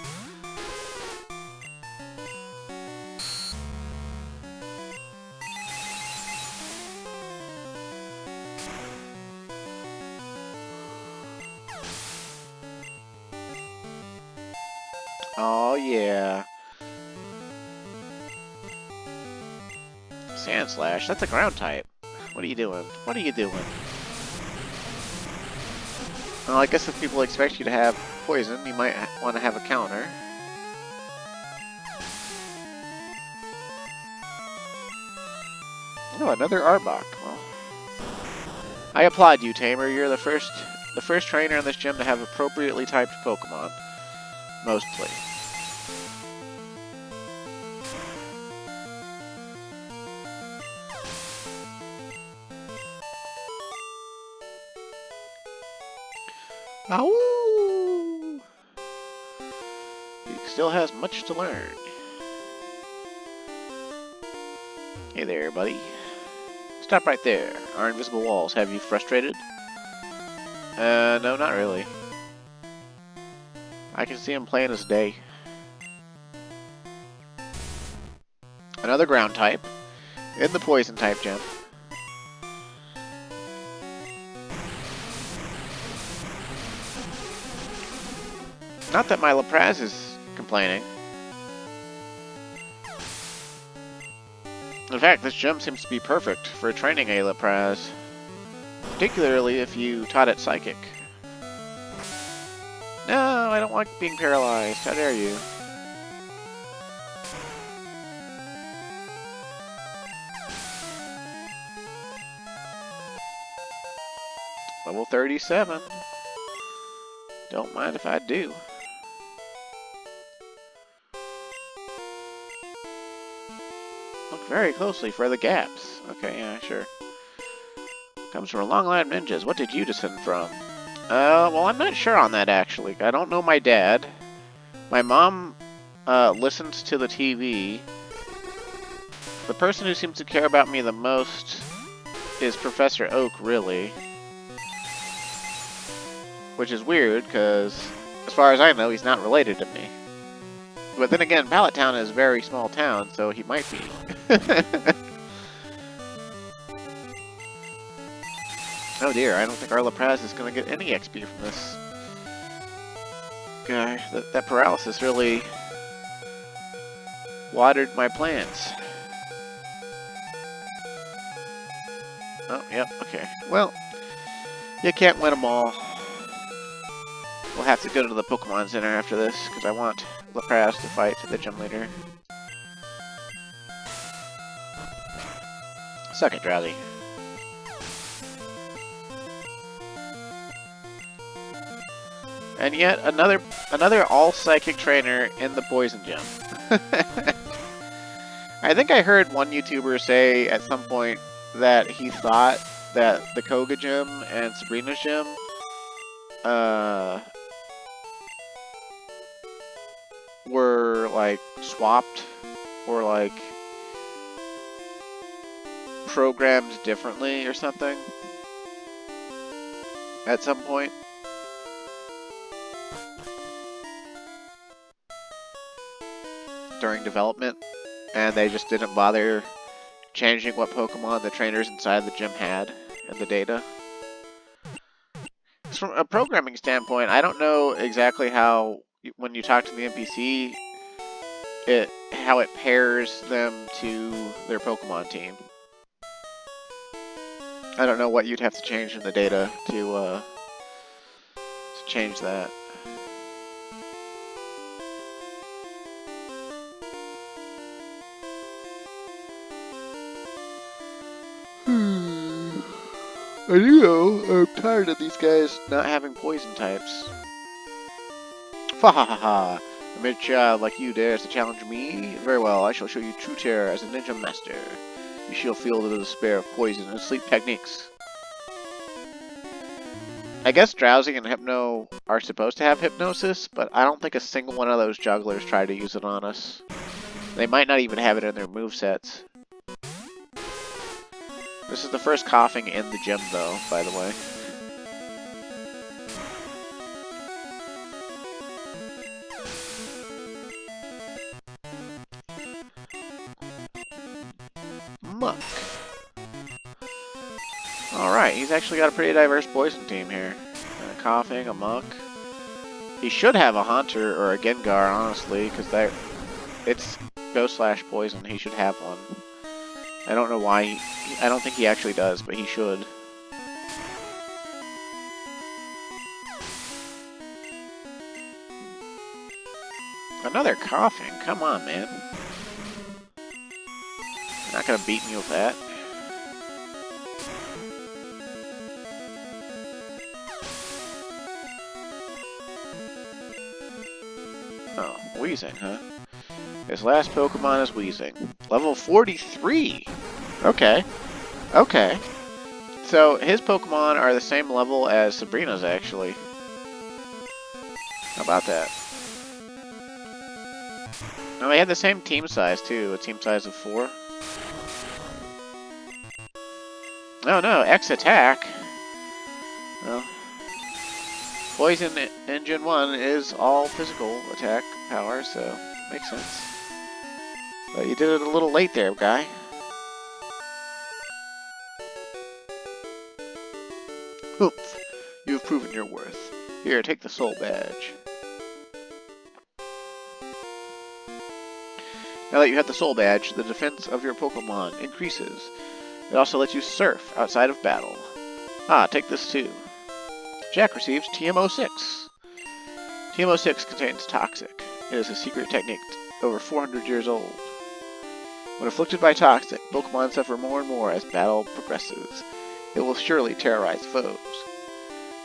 Oh, yeah. Sand Slash, that's a ground type. What are you doing? What are you doing? Well, I guess if people expect you to have poison, you might want to have a counter. Oh, another Arbok. Well, I applaud you, Tamer. You're the first trainer in this gym to have appropriately typed Pokemon. Mostly. Ow! He still has much to learn. Hey there, buddy. Stop right there. Our invisible walls have you frustrated? No, not really. I can see him plain as day. Another ground type in the poison type gym. Not that my Lapras is complaining. In fact, this gym seems to be perfect for training a Lapras, particularly if you taught it Psychic. No, I don't like being paralyzed. How dare you? Level 37. Don't mind if I do. Look very closely for the gaps. Okay, yeah, sure. Comes from a long line of ninjas. What did you descend from? Well, I'm not sure on that, actually. I don't know my dad. My mom, listens to the TV. The person who seems to care about me the most is Professor Oak, really. Which is weird, because, as far as I know, he's not related to me. But then again, Pallet Town is a very small town, so he might be. Oh dear, I don't think our Lapras is going to get any XP from this guy. That paralysis really watered my plants. Oh, yep, okay. Well, you can't win them all. We'll have to go to the Pokemon Center after this, because I want Lapras to fight the gym leader. Suck it, Drowsy. And yet another all-psychic trainer in the Poison Gym. I think I heard one YouTuber say at some point that he thought that the Koga gym and Sabrina's gym were like swapped or like programmed differently or something at some point. During development, and they just didn't bother changing what Pokemon the trainers inside the gym had in the data. From a programming standpoint, I don't know exactly how, when you talk to the NPC, how it pairs them to their Pokemon team. I don't know what you'd have to change in the data to change that. I do know, I'm tired of these guys not having poison types. Ha ha ha ha! A mere child like you dares to challenge me? Very well, I shall show you true terror as a ninja master. You shall feel the despair of poison and sleep techniques. I guess Drowsy and Hypno are supposed to have hypnosis, but I don't think a single one of those jugglers tried to use it on us. They might not even have it in their movesets. This is the first coughing in the gym, though, by the way. Muck. Alright, he's actually got a pretty diverse poison team here. A coughing, a Muck. He should have a Haunter or a Gengar, honestly, because it's Ghost/Poison. He should have one. I don't know why. I don't think he actually does, but he should. Another coughing? Come on, man. You're not gonna beat me with that. Oh, Weezing, huh? His last Pokemon is Weezing. Level 43! Okay. Okay. So, his Pokemon are the same level as Sabrina's, actually. How about that? No, they had the same team size, too. A team size of 4. Oh no, X attack! Well, Poison Engine 1 is all physical attack power, so makes sense. But you did it a little late there, guy. Oomph! You have proven your worth. Here, take the Soul Badge. Now that you have the Soul Badge, the defense of your Pokemon increases. It also lets you surf outside of battle. Ah, take this too. Jack receives TM06. TM06 contains Toxic. It is a secret technique over 400 years old. When afflicted by Toxic, Pokemon suffer more and more as battle progresses. It will surely terrorize foes.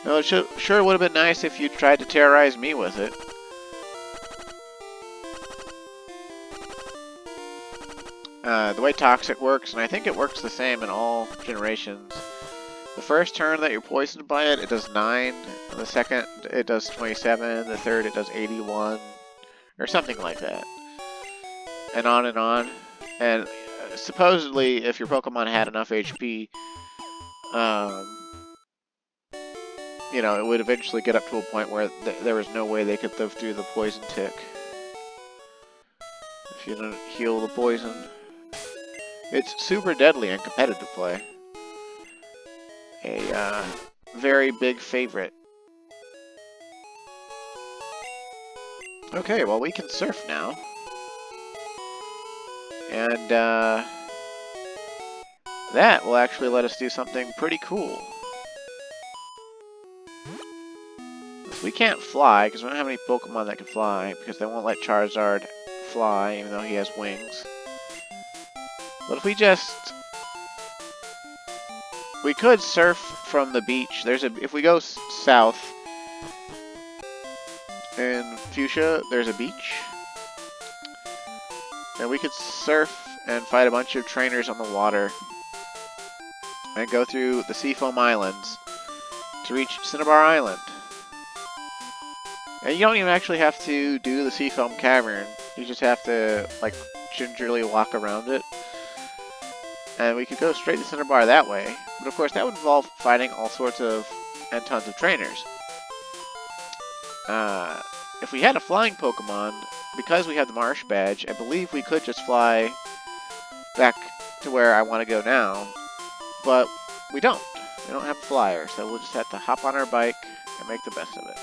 No, it sure would have been nice if you tried to terrorize me with it. The way Toxic works, and I think it works the same in all generations. The first turn that you're poisoned by it, it does 9. The second, it does 27. The third, it does 81. Or something like that. And on and on. And supposedly, if your Pokemon had enough HP, you know, it would eventually get up to a point where there was no way they could live through the poison tick. If you don't heal the poison. It's super deadly in competitive play. A very big favorite. Okay, well we can surf now. And that will actually let us do something pretty cool. We can't fly, because we don't have any Pokemon that can fly, because they won't let Charizard fly, even though he has wings. But if we just... We could surf from the beach. If we go south in Fuchsia, there's a beach. And we could surf and fight a bunch of trainers on the water. and go through the Seafoam Islands to reach Cinnabar Island. And you don't even actually have to do the Seafoam Cavern. You just have to, like, gingerly walk around it. And we could go straight to Cinnabar that way. But of course, that would involve fighting all sorts of, and tons of trainers. If we had a flying Pokemon, because we have the Marsh Badge, I believe we could just fly back to where I want to go now. But we don't. We don't have a flyer, so we'll just have to hop on our bike and make the best of it.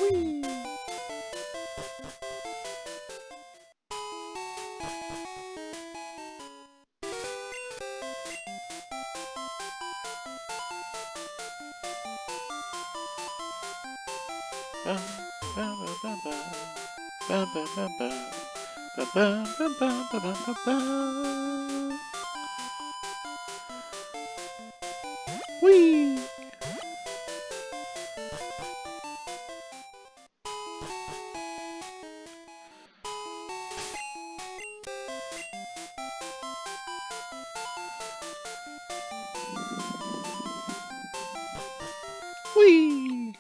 Whee! Whee! Whee!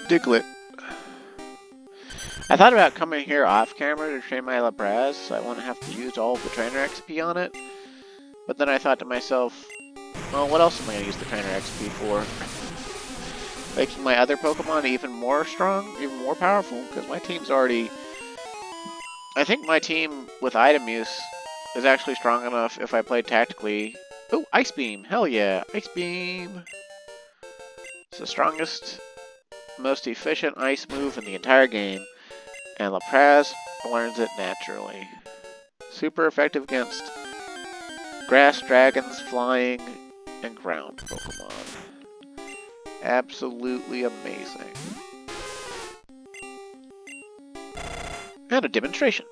Diglett. I thought about coming here off camera to train my Lapras, so I wouldn't have to use all of the trainer XP on it. But then I thought to myself, well, what else am I going to use the trainer XP for? Making my other Pokemon even more strong, even more powerful, because my team's already... I think my team with item use is actually strong enough if I played tactically. Oh, Ice Beam! Hell yeah! Ice Beam! It's the strongest, most efficient ice move in the entire game, and Lapras learns it naturally. Super effective against grass, dragons, flying, and ground Pokemon. Absolutely amazing. And a demonstration.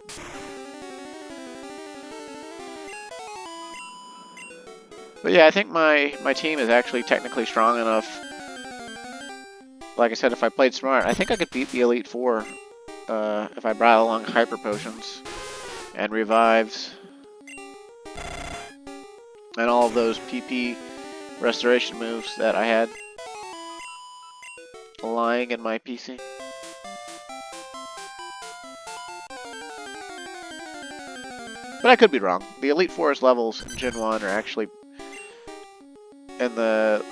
But yeah, I think my team is actually technically strong enough. Like I said, if I played smart, I think I could beat the Elite Four if I brought along Hyper Potions and Revives and all of those PP restoration moves that I had lying in my PC. But I could be wrong. The Elite Four's levels in Gen 1 are actually in the...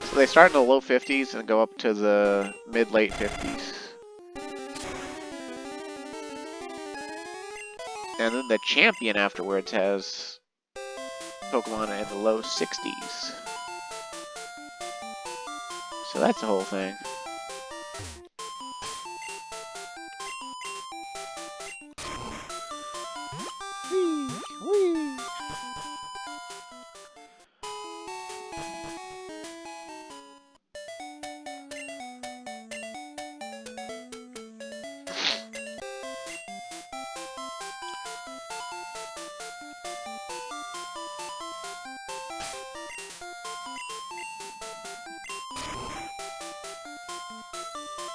So they start in the low 50s and go up to the mid-late 50s. And then the champion afterwards has Pokemon in the low 60s. So that's the whole thing. Whee! Whee!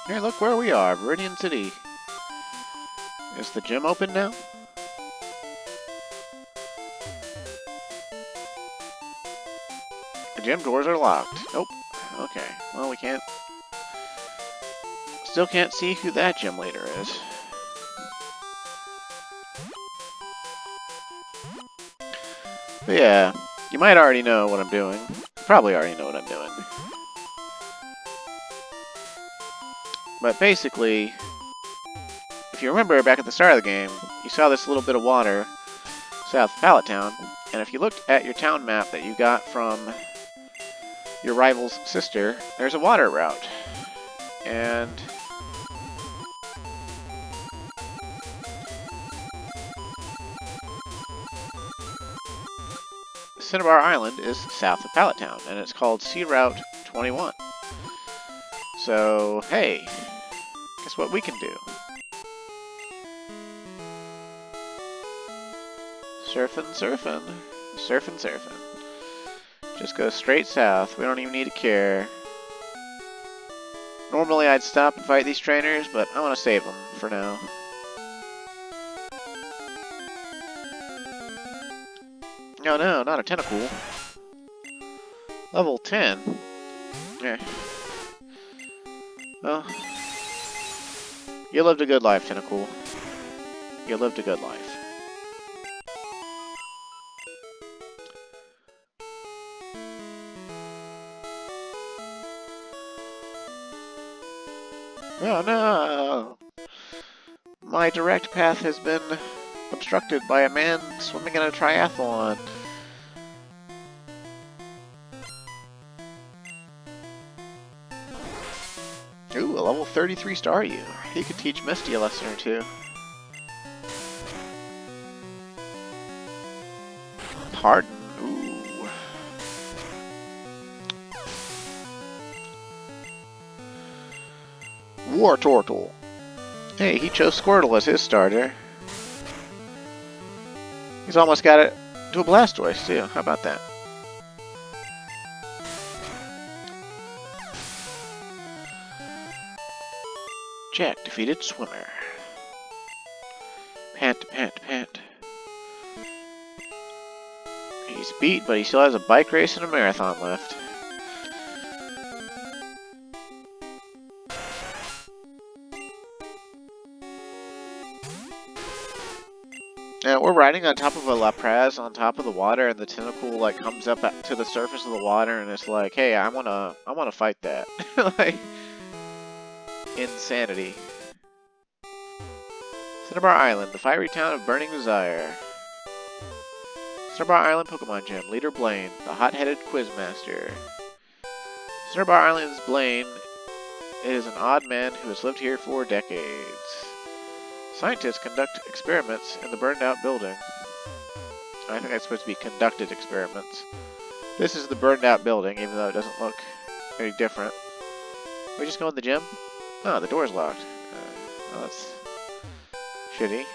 Here, look where we are, Viridian City. Is the gym open now? The gym doors are locked. Nope. Okay. Well, we can't... Still can't see who that gym leader is. But yeah, you might already know what I'm doing. Probably already know what I'm doing. But basically, if you remember back at the start of the game, you saw this little bit of water south of Pallet Town, and if you looked at your town map that you got from your rival's sister, there's a water route. And Cinnabar Island is south of Pallet Town, and it's called Sea Route 21. So, hey, guess what we can do? Surfing, surfing, surfing, surfing. Just go straight south. We don't even need to care. Normally I'd stop and fight these trainers, but I want to save them for now. Oh no, not a tentacle. Level 10. Yeah. Well, you lived a good life, Tentacool. You lived a good life. Oh no! My direct path has been obstructed by a man swimming in a triathlon. Ooh, a level 33 Staryu. He could teach Misty a lesson or two. Pardon? Ooh. War Turtle. Hey, he chose Squirtle as his starter. He's almost got it to a Blastoise, too. How about that? Jack defeated Swimmer. Pant, pant, pant. He's beat, but he still has a bike race and a marathon left. Now we're riding on top of a Lapras on top of the water, and the Tentacool like comes up to the surface of the water, and it's like, hey, I wanna fight that. Like, insanity. Cinnabar Island, the fiery town of burning desire. Cinnabar Island Pokemon Gym, Leader Blaine, the hot-headed Quizmaster. Cinnabar Island's Blaine is an odd man who has lived here for decades. Scientists conduct experiments in the burned-out building. I think that's supposed to be conducted experiments. This is the burned-out building, even though it doesn't look any different. We just go in the gym? Oh, the door's locked. Well, that's shitty.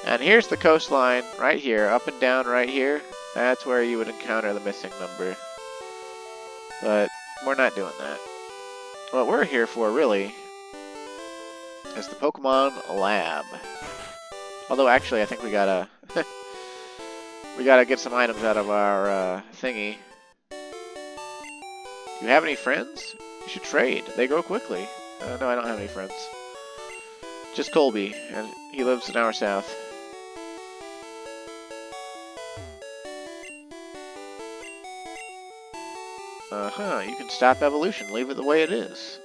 And here's the coastline, right here, up and down right here. That's where you would encounter the missing number. But we're not doing that. What we're here for, really, is the Pokemon Lab. Although, actually, I think we gotta we gotta get some items out of our thingy. Do you have any friends? You should trade. They go quickly. No, I don't have any friends. Just Colby, and he lives an hour south. You can stop evolution, leave it the way it is.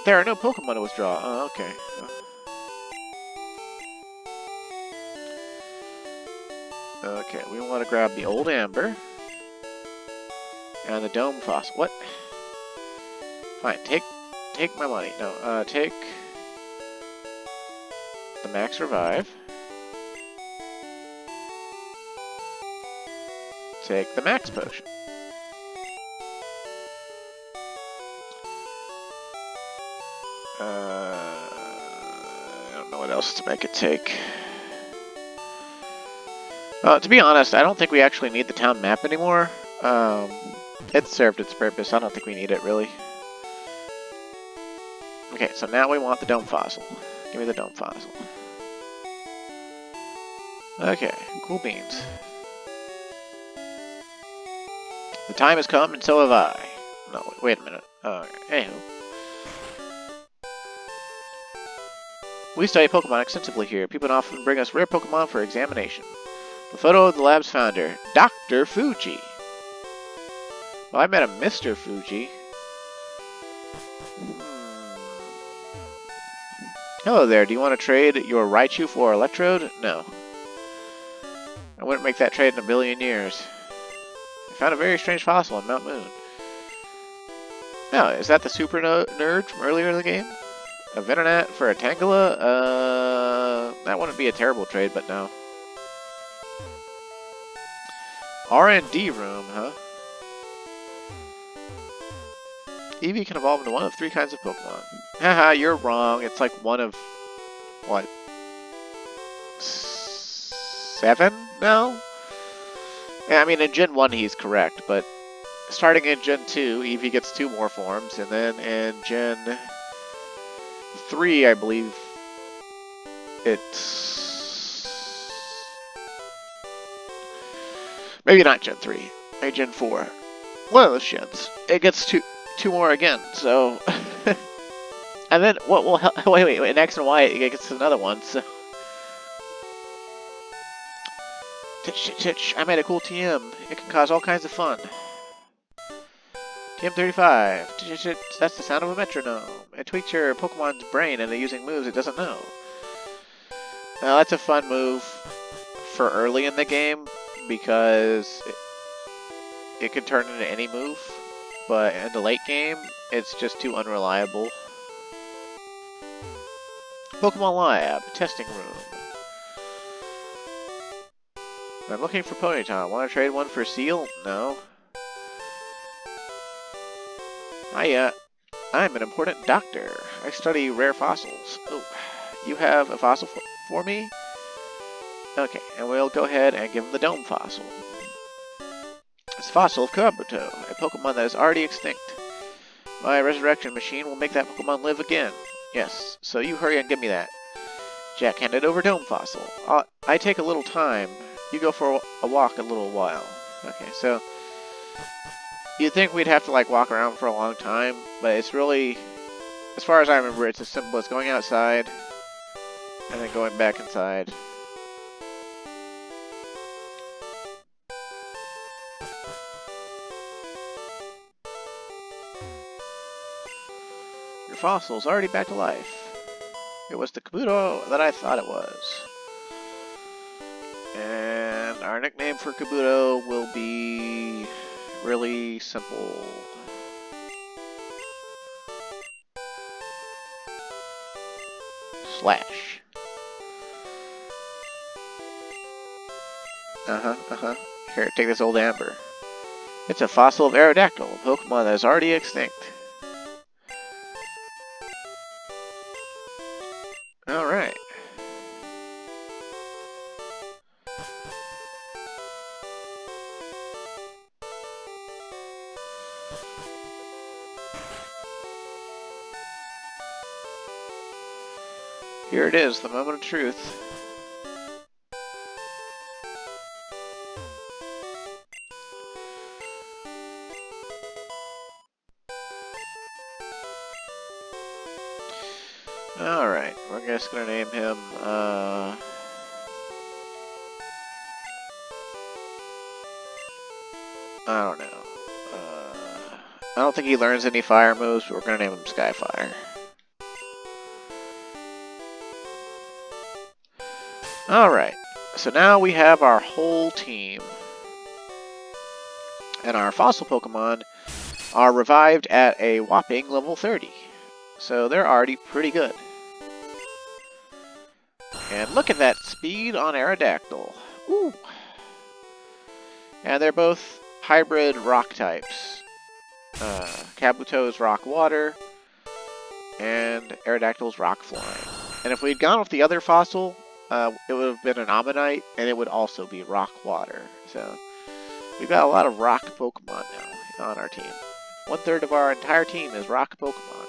There are no Pokemon to withdraw. Oh, okay. Okay, we want to grab the old Amber. And the Dome Fossil. What? Fine, take my money. No, take the Max Revive. Take the Max Potion. I don't know what else to make it take. To be honest, I don't think we actually need the town map anymore. It served its purpose. I don't think we need it, really. Okay, so now we want the Dome Fossil. Give me the Dome Fossil. Okay, cool beans. The time has come, and so have I. No, wait a minute. Anywho. We study Pokemon extensively here. People often bring us rare Pokemon for examination. The photo of the lab's founder, Dr. Fuji. Well, I met a Mr. Fuji. Hello there, do you want to trade your Raichu for Electrode? No. I wouldn't make that trade in a billion years. I found a very strange fossil on Mount Moon. Oh, is that the Super Nerd from earlier in the game? A Venonat for a Tangela? That wouldn't be a terrible trade, but no. R&D room, huh? Eevee can evolve into one of 3 kinds of Pokemon. Haha, you're wrong. It's like one of, what, 7 now? Yeah, I mean, in Gen 1 he's correct, but starting in Gen 2, Eevee gets 2 more forms, and then in Gen 3, I believe, it's... maybe not Gen 3, maybe Gen 4. One of those gens. It gets two more again, so... and then, what will help... wait, in X and Y, it gets another one, so... Titch, I made a cool TM. It can cause all kinds of fun. TM35. That's the sound of a metronome. It tweaks your Pokemon's brain into using moves it doesn't know. Now, that's a fun move for early in the game, because it could turn into any move, but in the late game, it's just too unreliable. Pokemon Lab, testing room. I'm looking for Ponyta. Want to trade one for Seal? No. Hiya. I'm an important doctor. I study rare fossils. Oh, you have a fossil for me? Okay, and we'll go ahead and give him the Dome Fossil. It's a fossil of Kabuto, a Pokemon that is already extinct. My resurrection machine will make that Pokemon live again. Yes, so you hurry and give me that. Jack handed over Dome Fossil. I take a little time. You go for a walk a little while. Okay, so... you'd think we'd have to, like, walk around for a long time, but it's really... as far as I remember, it's as simple as going outside, and then going back inside. Your fossil's already back to life. It was the Kabuto that I thought it was. And our nickname for Kabuto will be really simple. Slash. Here, take this old amber. It's a fossil of Aerodactyl, a Pokemon that is already extinct. Alright. Here it is, the moment of truth. Alright, we're just gonna name him, I don't know. I don't think he learns any fire moves, but we're gonna name him Skyfire. Alright, so now we have our whole team. And our fossil Pokemon are revived at a whopping level 30. So they're already pretty good. And look at that speed on Aerodactyl. Ooh. And they're both hybrid rock types. Kabuto's rock water, and Aerodactyl's rock flying. And if we'd gone with the other fossil, it would have been an Ammonite, and it would also be rock water. So we've got a lot of rock Pokemon now on our team. 1/3 of our entire team is rock Pokemon.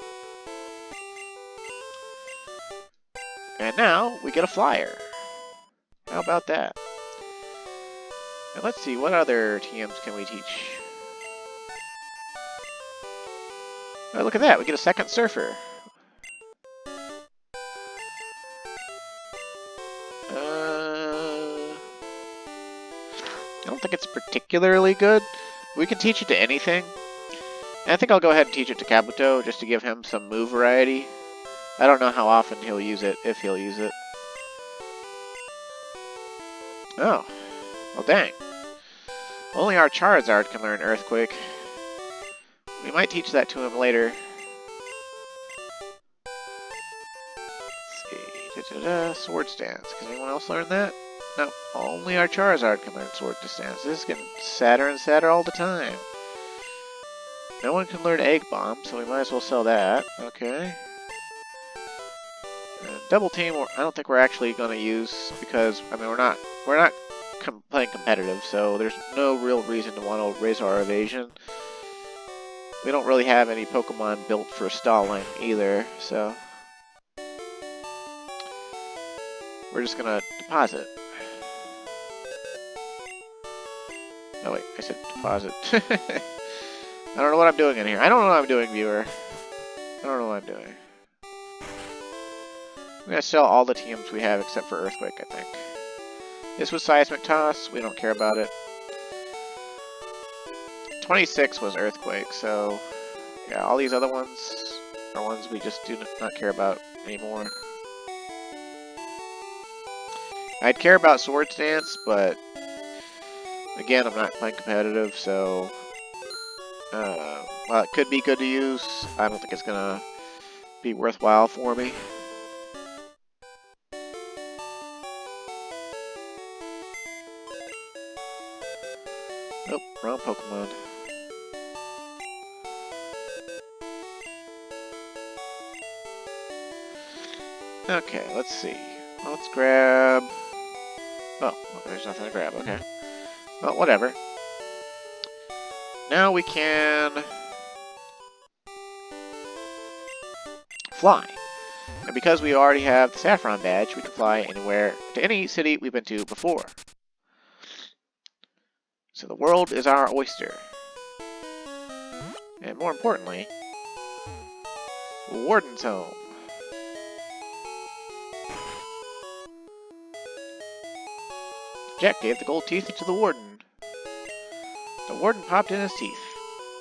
And now we get a flyer. How about that? And let's see, what other TMs can we teach? Oh, look at that, we get a second surfer. I don't think it's particularly good. We can teach it to anything. And I think I'll go ahead and teach it to Kabuto, just to give him some move variety. I don't know how often he'll use it, if he'll use it. Oh. Well, dang. Only our Charizard can learn Earthquake. We might teach that to him later. Let's see. Sword Stance. Can anyone else learn that? No, only our Charizard can learn Sword Dance. This is getting sadder and sadder all the time. No one can learn Egg Bomb, so we might as well sell that. Okay. Double Team, I don't think we're actually going to use because I mean we're not playing competitive, so there's no real reason to want to raise our evasion. We don't really have any Pokemon built for stalling either, so we're just gonna deposit. Oh wait, I said deposit. I don't know what I'm doing in here. I don't know what I'm doing, viewer. I don't know what I'm doing. I'm gonna sell all the TMs we have except for Earthquake, I think. This was Seismic Toss. We don't care about it. 26 was Earthquake, so yeah, all these other ones are ones we just do not care about anymore. I'd care about Sword Dance, but again, I'm not playing competitive, so while it could be good to use, I don't think it's gonna be worthwhile for me. Nope, wrong Pokemon. Okay, let's see. Let's grab... Oh, there's nothing to grab, okay. Well, whatever. Now we can... fly. And because we already have the Saffron badge, we can fly anywhere to any city we've been to before. So the world is our oyster. And more importantly, Warden's home. Jack gave the gold teeth to the Warden. The Warden popped in his teeth.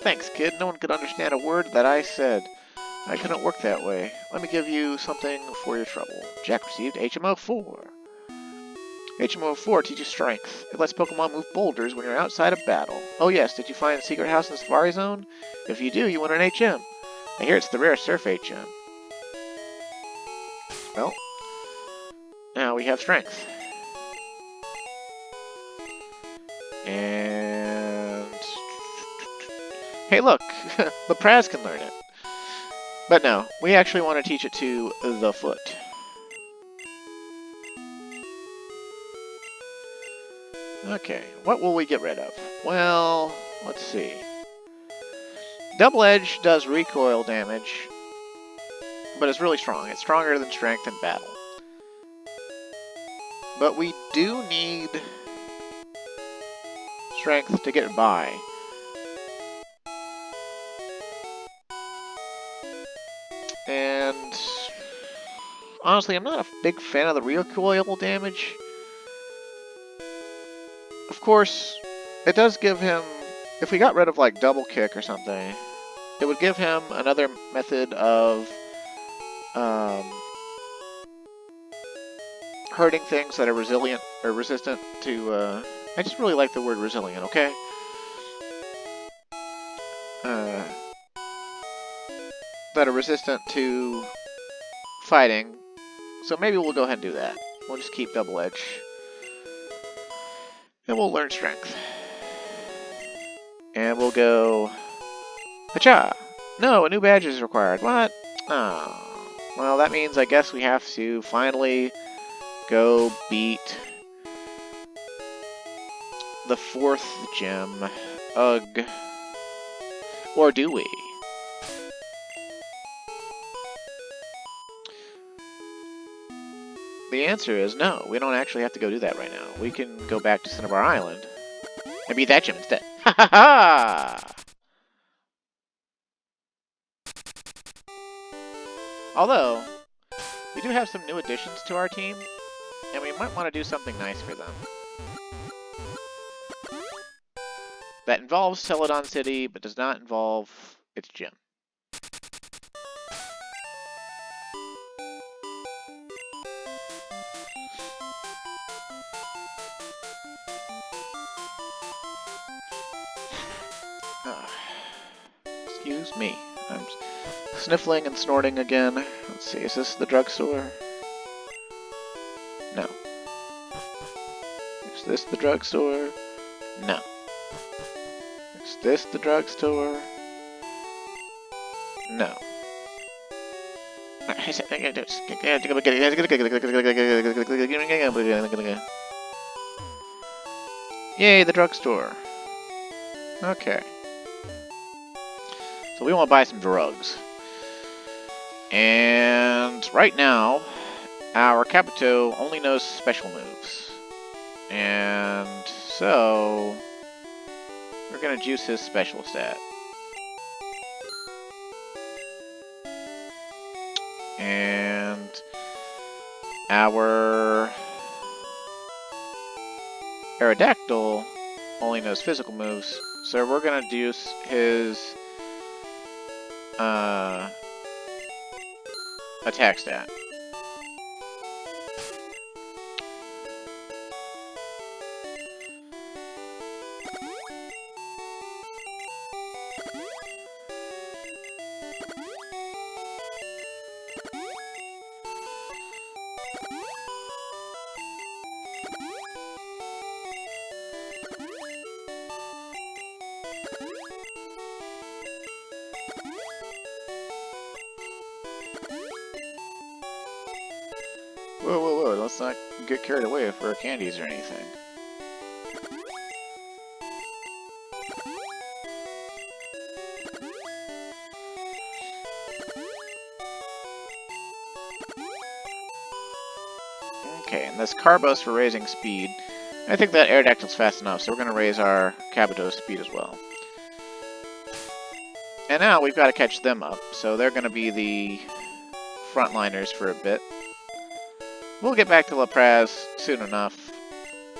Thanks, kid. No one could understand a word that I said. I couldn't work that way. Let me give you something for your trouble. Jack received HMO 4. HMO 4 teaches strength. It lets Pokemon move boulders when you're outside of battle. Oh yes, did you find the secret house in the Safari Zone? If you do, you win an HM. I hear it's the rare Surf HM. Well, now we have strength. And... hey look! Lapras can learn it. But no, we actually want to teach it to the foot. Okay, what will we get rid of? Well, let's see. Double Edge does recoil damage, but it's really strong. It's stronger than Strength in battle. But we do need Strength to get by. And honestly, I'm not a big fan of the recoil damage. Of course, it does give him, if we got rid of like Double Kick or something, it would give him another method of hurting things that are resilient or resistant to, I just really like the word resilient, okay? That are resistant to fighting. So maybe we'll go ahead and do that. We'll just keep Double Edge. And we'll learn Strength. And we'll go... Hacha! No, a new badge is required. What? Oh. Well, that means I guess we have to finally go beat the 4th gym. Ugh. Or do we? The answer is no. We don't actually have to go do that right now. We can go back to Cinnabar Island and beat that gym instead. Ha ha ha! Although, we do have some new additions to our team, and we might want to do something nice for them. That involves Celadon City, but does not involve its gym. Excuse me. I'm sniffling and snorting again. Let's see, is this the drugstore? No. this the drugstore? No. Is this the drugstore? No. Yay, the drugstore. Okay. So we want to buy some drugs. And right now, our Kabuto only knows special moves. And so we're going to juice his special stat. And our Aerodactyl only knows physical moves, so we're going to juice his attack stat. Whoa, whoa, whoa, let's not get carried away for our candies or anything. Okay, and this Carbos for raising speed. I think that Aerodactyl's fast enough, so we're going to raise our Kabuto's speed as well. And now we've got to catch them up, so they're going to be the frontliners for a bit. We'll get back to Lapras soon enough.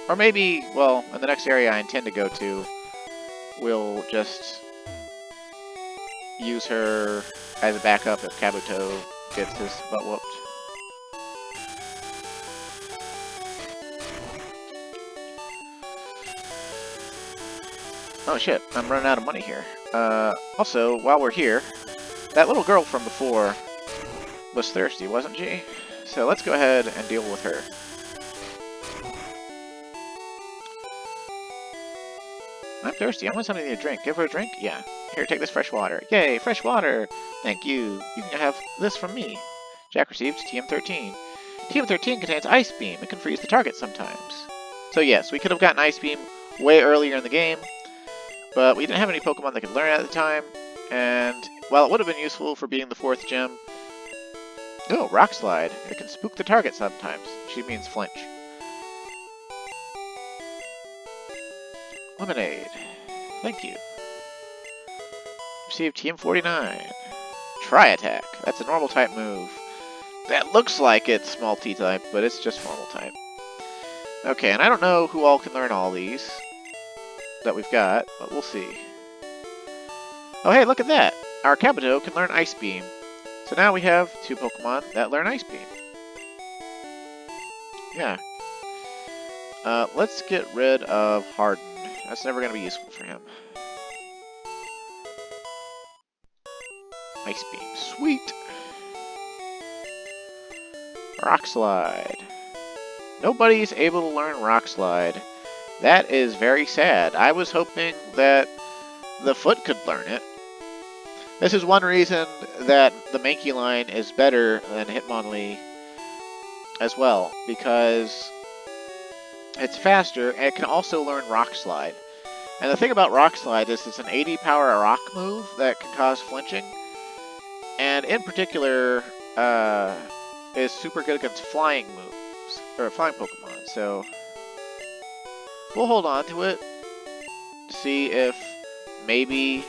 Or maybe, well, in the next area I intend to go to, we'll just use her as a backup if Kabuto gets his butt whooped. Oh shit, I'm running out of money here. Also, while we're here, that little girl from before was thirsty, wasn't she? So let's go ahead and deal with her. I'm thirsty. I want something to drink. Give her a drink? Yeah. Here, take this fresh water. Yay, fresh water! Thank you. You can have this from me. Jack received TM13. TM13 contains Ice Beam. It can freeze the target sometimes. So yes, we could have gotten Ice Beam way earlier in the game, but we didn't have any Pokemon that could learn it at the time, and while it would have been useful for being the 4th gem... Oh, Rock Slide. It can spook the target sometimes. She means flinch. Lemonade. Thank you. Received TM49. Tri-Attack. That's a normal type move. That looks like it's small T type, but it's just normal type. Okay, and I don't know who all can learn all these that we've got, but we'll see. Oh hey, look at that! Our Kabuto can learn Ice Beam. So now we have 2 Pokemon that learn Ice Beam. Yeah. Let's get rid of Harden. That's never going to be useful for him. Ice Beam. Sweet! Rock Slide. Nobody's able to learn Rock Slide. That is very sad. I was hoping that the Foot could learn it. This is one reason that the Mankey line is better than Hitmonlee as well, because it's faster and it can also learn Rock Slide. And the thing about Rock Slide is it's an 80 power rock move that can cause flinching, and in particular is super good against flying moves, or flying Pokemon, so we'll hold on to it to see if maybe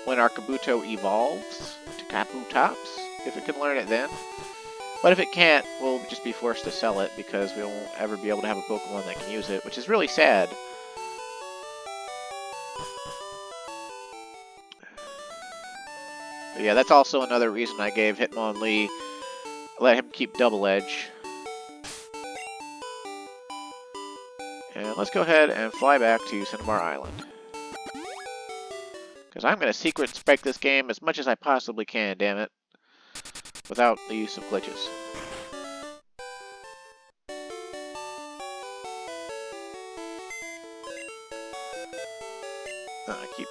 when our Kabuto evolves to Kabutops, if it can learn it then. But if it can't, we'll just be forced to sell it because we won't ever be able to have a Pokemon that can use it, which is really sad. But yeah, that's also another reason I gave Hitmonlee, let him keep Double Edge. And let's go ahead and fly back to Cinnabar Island. Because I'm going to secret inspect this game as much as I possibly can, damn it. Without the use of glitches. I keep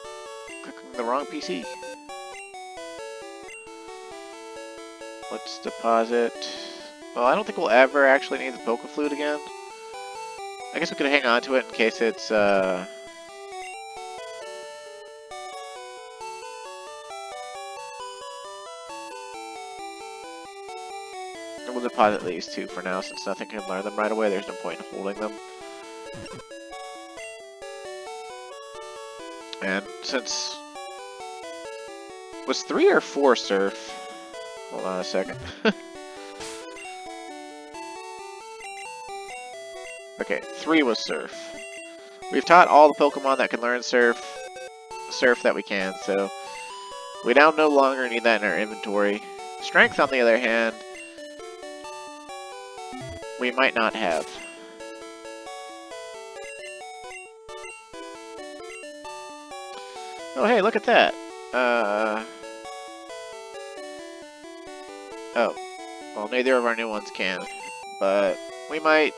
clicking the wrong PC. Let's deposit. Well, I don't think we'll ever actually need the Poke Flute again. I guess we could hang on to it in case it's, we'll deposit these two for now, since nothing can learn them right away. There's no point in holding them. And since... Was 3 or 4 Surf? Hold on a second. Okay, 3 was Surf. We've taught all the Pokemon that can learn Surf that we can, so we now no longer need that in our inventory. Strength, on the other hand, we might not have. Oh, hey, look at that. Oh. Well, neither of our new ones can, but we might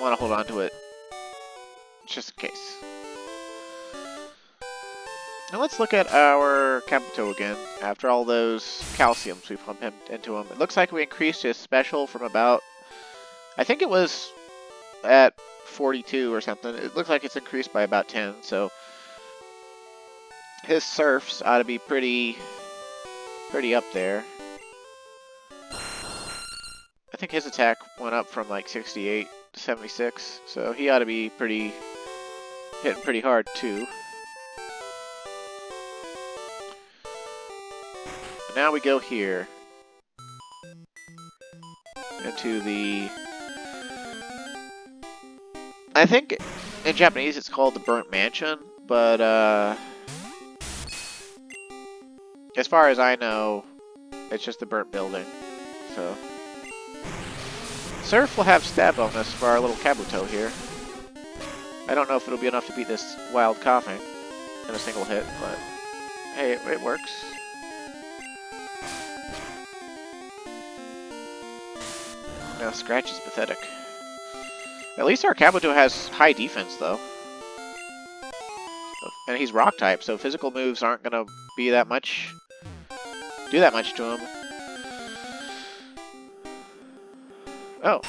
want to hold on to it, just in case. Now let's look at our Kabuto again, after all those calciums we pumped into him. It looks like we increased his special from about... I think it was at 42 or something. It looks like it's increased by about 10, so... His Surfs ought to be pretty up there. I think his attack went up from like 68 to 76, so he ought to be hitting pretty hard too. But now we go here into the... I think in Japanese it's called the Burnt Mansion, but as far as I know, it's just the burnt building. So Surf will have stab bonus for our little Kabuto here. I don't know if it'll be enough to beat this wild coughing in a single hit, but hey, it works. Now Scratch is pathetic. At least our Kabuto has high defense though. And he's rock type, so physical moves aren't gonna be that much, do that much to him. Oh,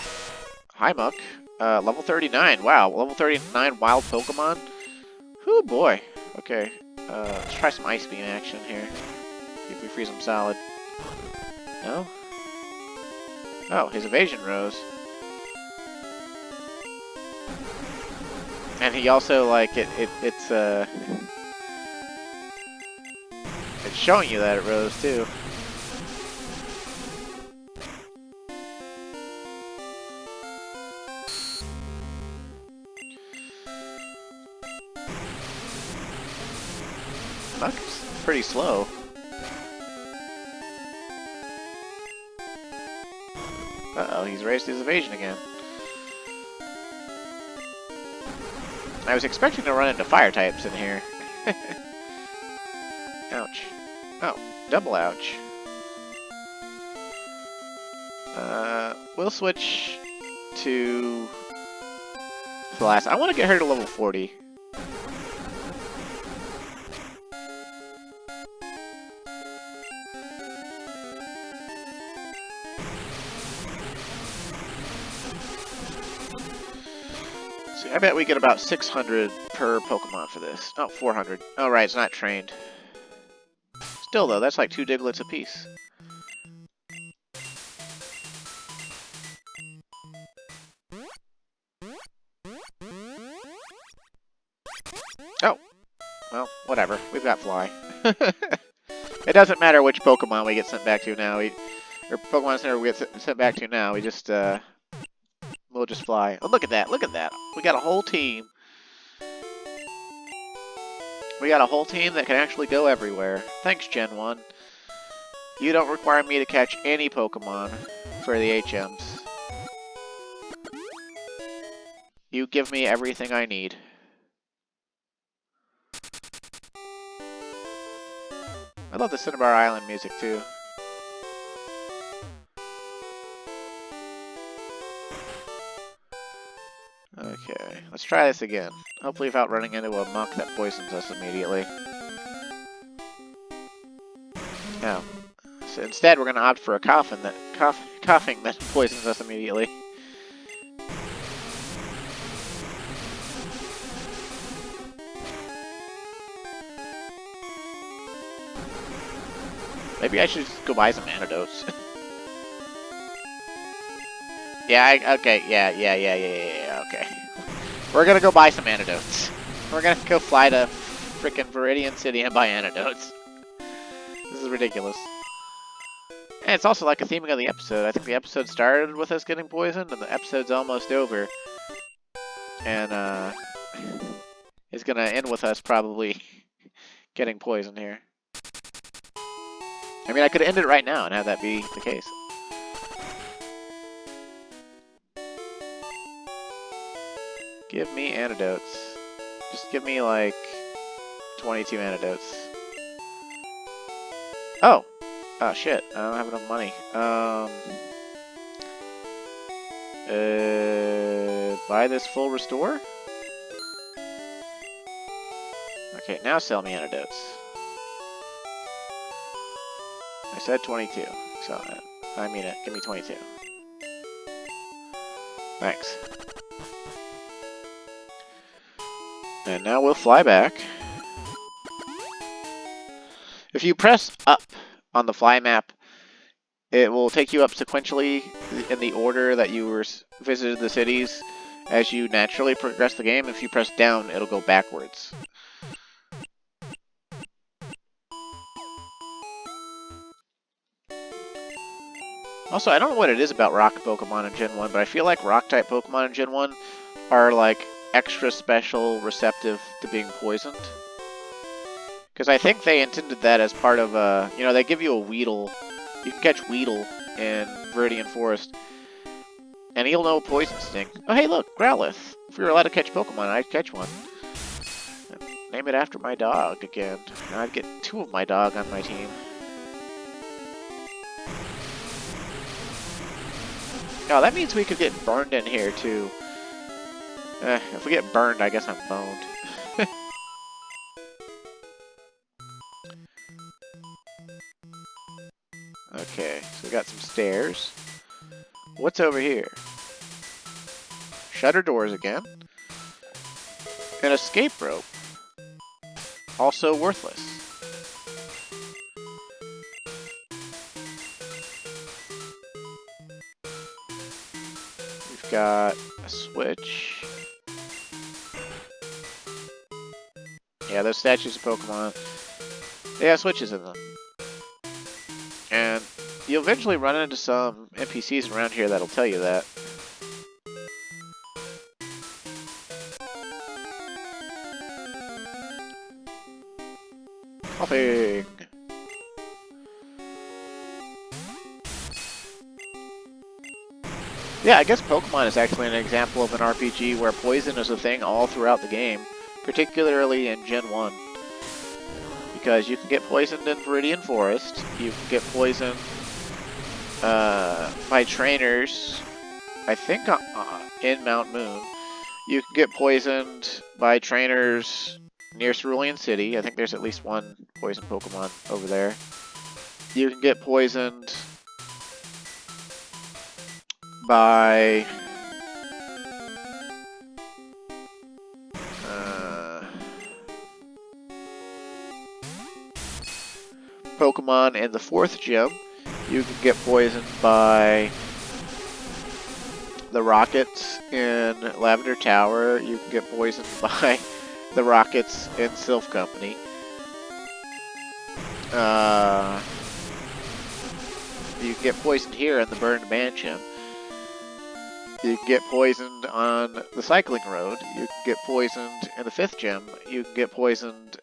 hi Muck. Level 39. Wow, level 39 wild Pokemon. Whoo boy. Okay, let's try some Ice Beam action here. See if we freeze him solid. No? Oh, his evasion rose. And he also, like, it's showing you that it rose too. Muck's pretty slow. Uh-oh, he's raised his evasion again. I was expecting to run into fire types in here. Ouch. Oh, double ouch. We'll switch to the last. I want to get her to level 40. I bet we get about 600 per Pokemon for this. Oh, 400. Oh, right, it's not trained. Still, though, that's like 2 Digletts apiece. Oh. Well, whatever. We've got Fly. It doesn't matter which Pokemon we get sent back to now. Or Pokemon Center we get sent back to now. We just, we'll just fly. Oh, look at that. Look at that. We got a whole team. We got a whole team that can actually go everywhere. Thanks, Gen 1. You don't require me to catch any Pokemon for the HMs. You give me everything I need. I love the Cinnabar Island music, too. Okay, Let's try this again. Hopefully without running into a muck that poisons us immediately. No. So instead, we're going to opt for a coughing that poisons us immediately. Maybe I should just go buy some antidotes. Yeah, okay, yeah, okay. We're gonna go buy some antidotes. We're gonna go fly to frickin' Viridian City and buy antidotes. This is ridiculous. And it's also like a theming of the episode. I think the episode started with us getting poisoned, and the episode's almost over. And, it's gonna end with us probably getting poisoned here. I mean, I could end it right now and have that be the case. Give me antidotes. Just give me, like, 22 antidotes. Oh! Oh, shit. I don't have enough money. Buy this full restore? Okay, now sell me antidotes. I said 22, so I mean it. Give me 22. Thanks. And now we'll fly back. If you press up on the fly map, it will take you up sequentially in the order that you visited the cities as you naturally progress the game. If you press down, it'll go backwards. Also, I don't know what it is about rock Pokemon in Gen 1, but I feel like rock-type Pokemon in Gen 1 are, like, extra special receptive to being poisoned. Because I think they intended that as part of, you know, they give you a Weedle. You can catch Weedle in Viridian Forest, and he'll know Poison Sting. Oh, hey, look, Growlithe. If we were allowed to catch Pokemon, I'd catch one. Name it after my dog again. Now I'd get 2 of my dog on my team. Oh, that means we could get burned in here, too. If we get burned, I guess I'm boned. Okay, so we got some stairs. What's over here? Shutter doors again. An escape rope. Also worthless. We've got a switch. Yeah, those statues of Pokemon, they have switches in them. And you'll eventually run into some NPCs around here that'll tell you that. Coughing! Yeah, I guess Pokemon is actually an example of an RPG where poison is a thing all throughout the game, particularly in Gen 1. Because you can get poisoned in Viridian Forest, you can get poisoned by trainers, I think in Mount Moon. You can get poisoned by trainers near Cerulean City. I think there's at least one poison Pokemon over there. You can get poisoned by Pokemon in the 4th gym. You can get poisoned by the Rockets in Lavender Tower. You can get poisoned by the Rockets in Sylph Company. You can get poisoned here in the Burned Mansion. You can get poisoned on the Cycling Road. You can get poisoned in the 5th gym. You can get poisoned...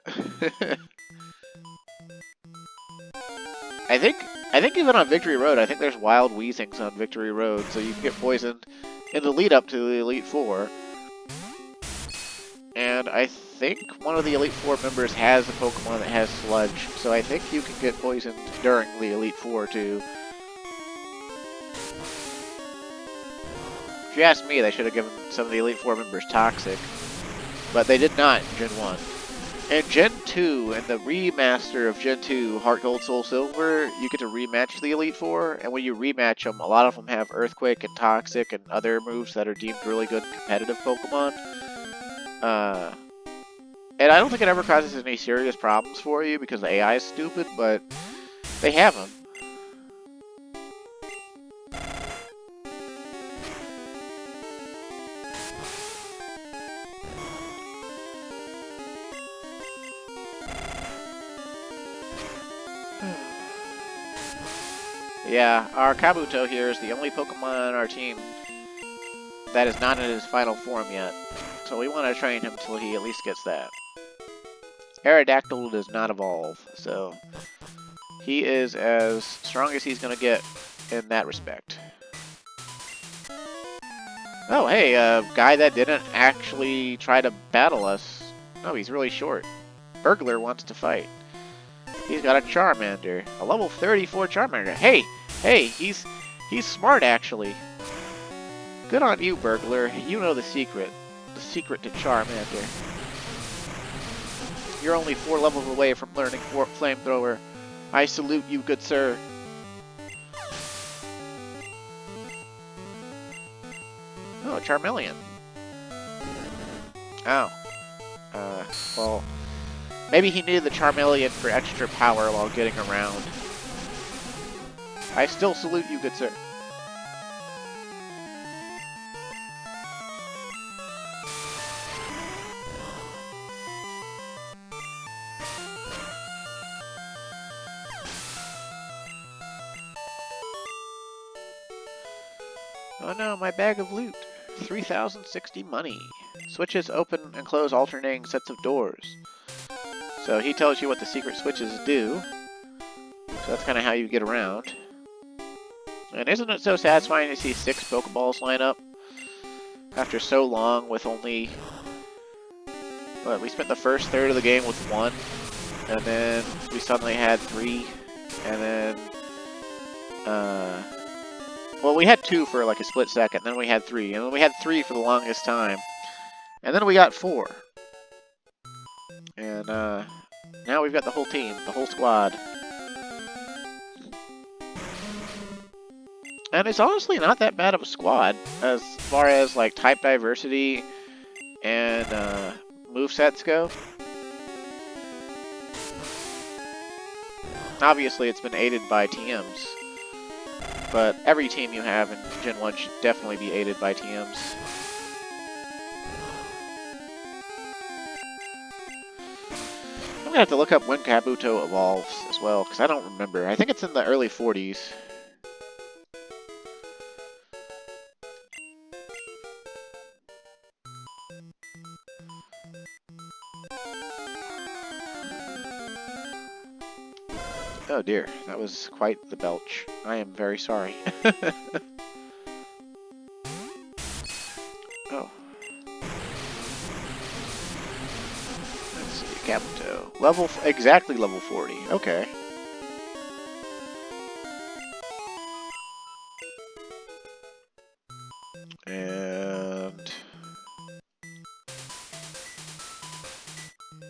I think even on Victory Road, I think there's wild Weezings on Victory Road, so you can get poisoned in the lead up to the Elite Four. And I think one of the Elite Four members has a Pokemon that has Sludge, so I think you can get poisoned during the Elite Four too. If you ask me, they should have given some of the Elite Four members Toxic, but they did not in Gen 1. In Gen 2, in the remaster of Gen 2, Heart Gold, Soul Silver, you get to rematch the Elite Four, and when you rematch them, a lot of them have Earthquake and Toxic and other moves that are deemed really good competitive Pokemon. And I don't think it ever causes any serious problems for you because the AI is stupid, but they have them. Yeah, our Kabuto here is the only Pokemon on our team that is not in his final form yet. So we want to train him till he at least gets that. Aerodactyl does not evolve, so he is as strong as he's going to get in that respect. Oh, hey, a guy that didn't actually try to battle us. Oh, he's really short. Burglar wants to fight. He's got a Charmander, a level 34 Charmander. Hey, he's smart actually. Good on you, Burglar. You know the secret to Charmander. You're only 4 levels away from learning Flamethrower. I salute you, good sir. Oh, Charmeleon. Oh. Well, maybe he needed the Charmeleon for extra power while getting around. I still salute you, good sir. Oh no, my bag of loot. 3,060 money. Switches open and close alternating sets of doors. So he tells you what the secret switches do. So that's kind of how you get around. And isn't it so satisfying to see 6 Pokeballs line up? After so long with only... Well, we spent the first third of the game with 1. And then we suddenly had 3. And then... Well, we had 2 for like a split second, then we had 3, and then we had 3 for the longest time. And then we got 4. And, now we've got the whole team, the whole squad. And it's honestly not that bad of a squad, as far as, like, type diversity and, movesets go. Obviously, it's been aided by TMs. But every team you have in Gen 1 should definitely be aided by TMs. I'm gonna have to look up when Kabuto evolves as well, because I don't remember. I think it's in the early 40s. Oh dear, that was quite the belch. I am very sorry. Oh. Let's see, Kabuto. Exactly level 40. Okay. And...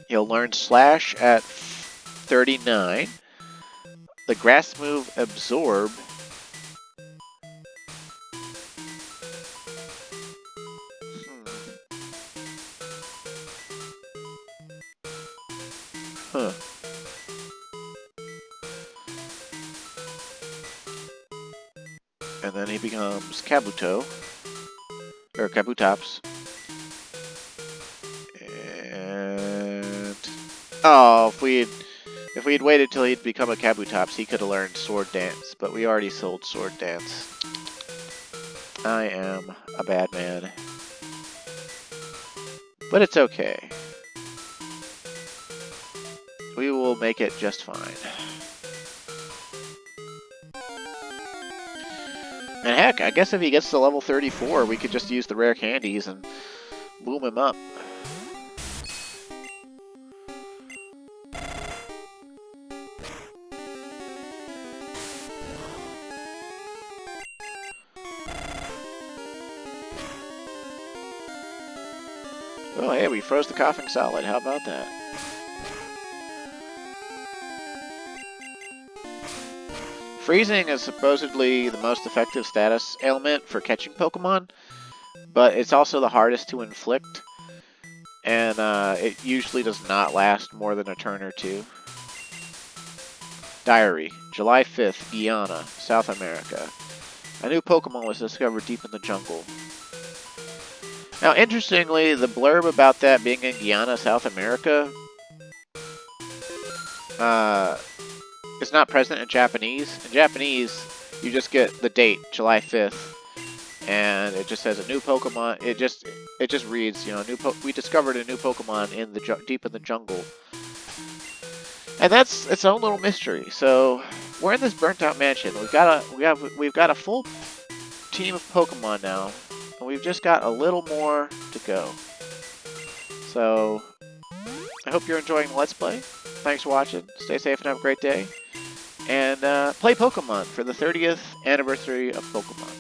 he'll learn Slash at 39. The grass move Absorb. Huh. And then he becomes Kabuto. Or Kabutops. And... oh, if we had waited till he'd become a Kabutops, he could have learned Sword Dance, but we already sold Sword Dance. I am a bad man. But it's okay. We will make it just fine. And heck, I guess if he gets to level 34, we could just use the rare candies and boom him up. Oh, hey, we froze the coughing solid. How about that? Freezing is supposedly the most effective status ailment for catching Pokemon, but it's also the hardest to inflict, and it usually does not last more than a turn or two. Diary, July 5th, Guyana, South America. A new Pokemon was discovered deep in the jungle. Now, interestingly, the blurb about that being in Guyana, South America, is not present in Japanese. In Japanese, you just get the date, July 5th, and it just says a new Pokemon. It just reads, you know, we discovered a new Pokemon in the deep in the jungle, and that's its own little mystery. So we're in this burnt out mansion. We've got a full team of Pokemon now, and we've just got a little more to go. So I hope you're enjoying the Let's Play. Thanks for watching. Stay safe and have a great day. And play Pokemon for the 30th anniversary of Pokemon.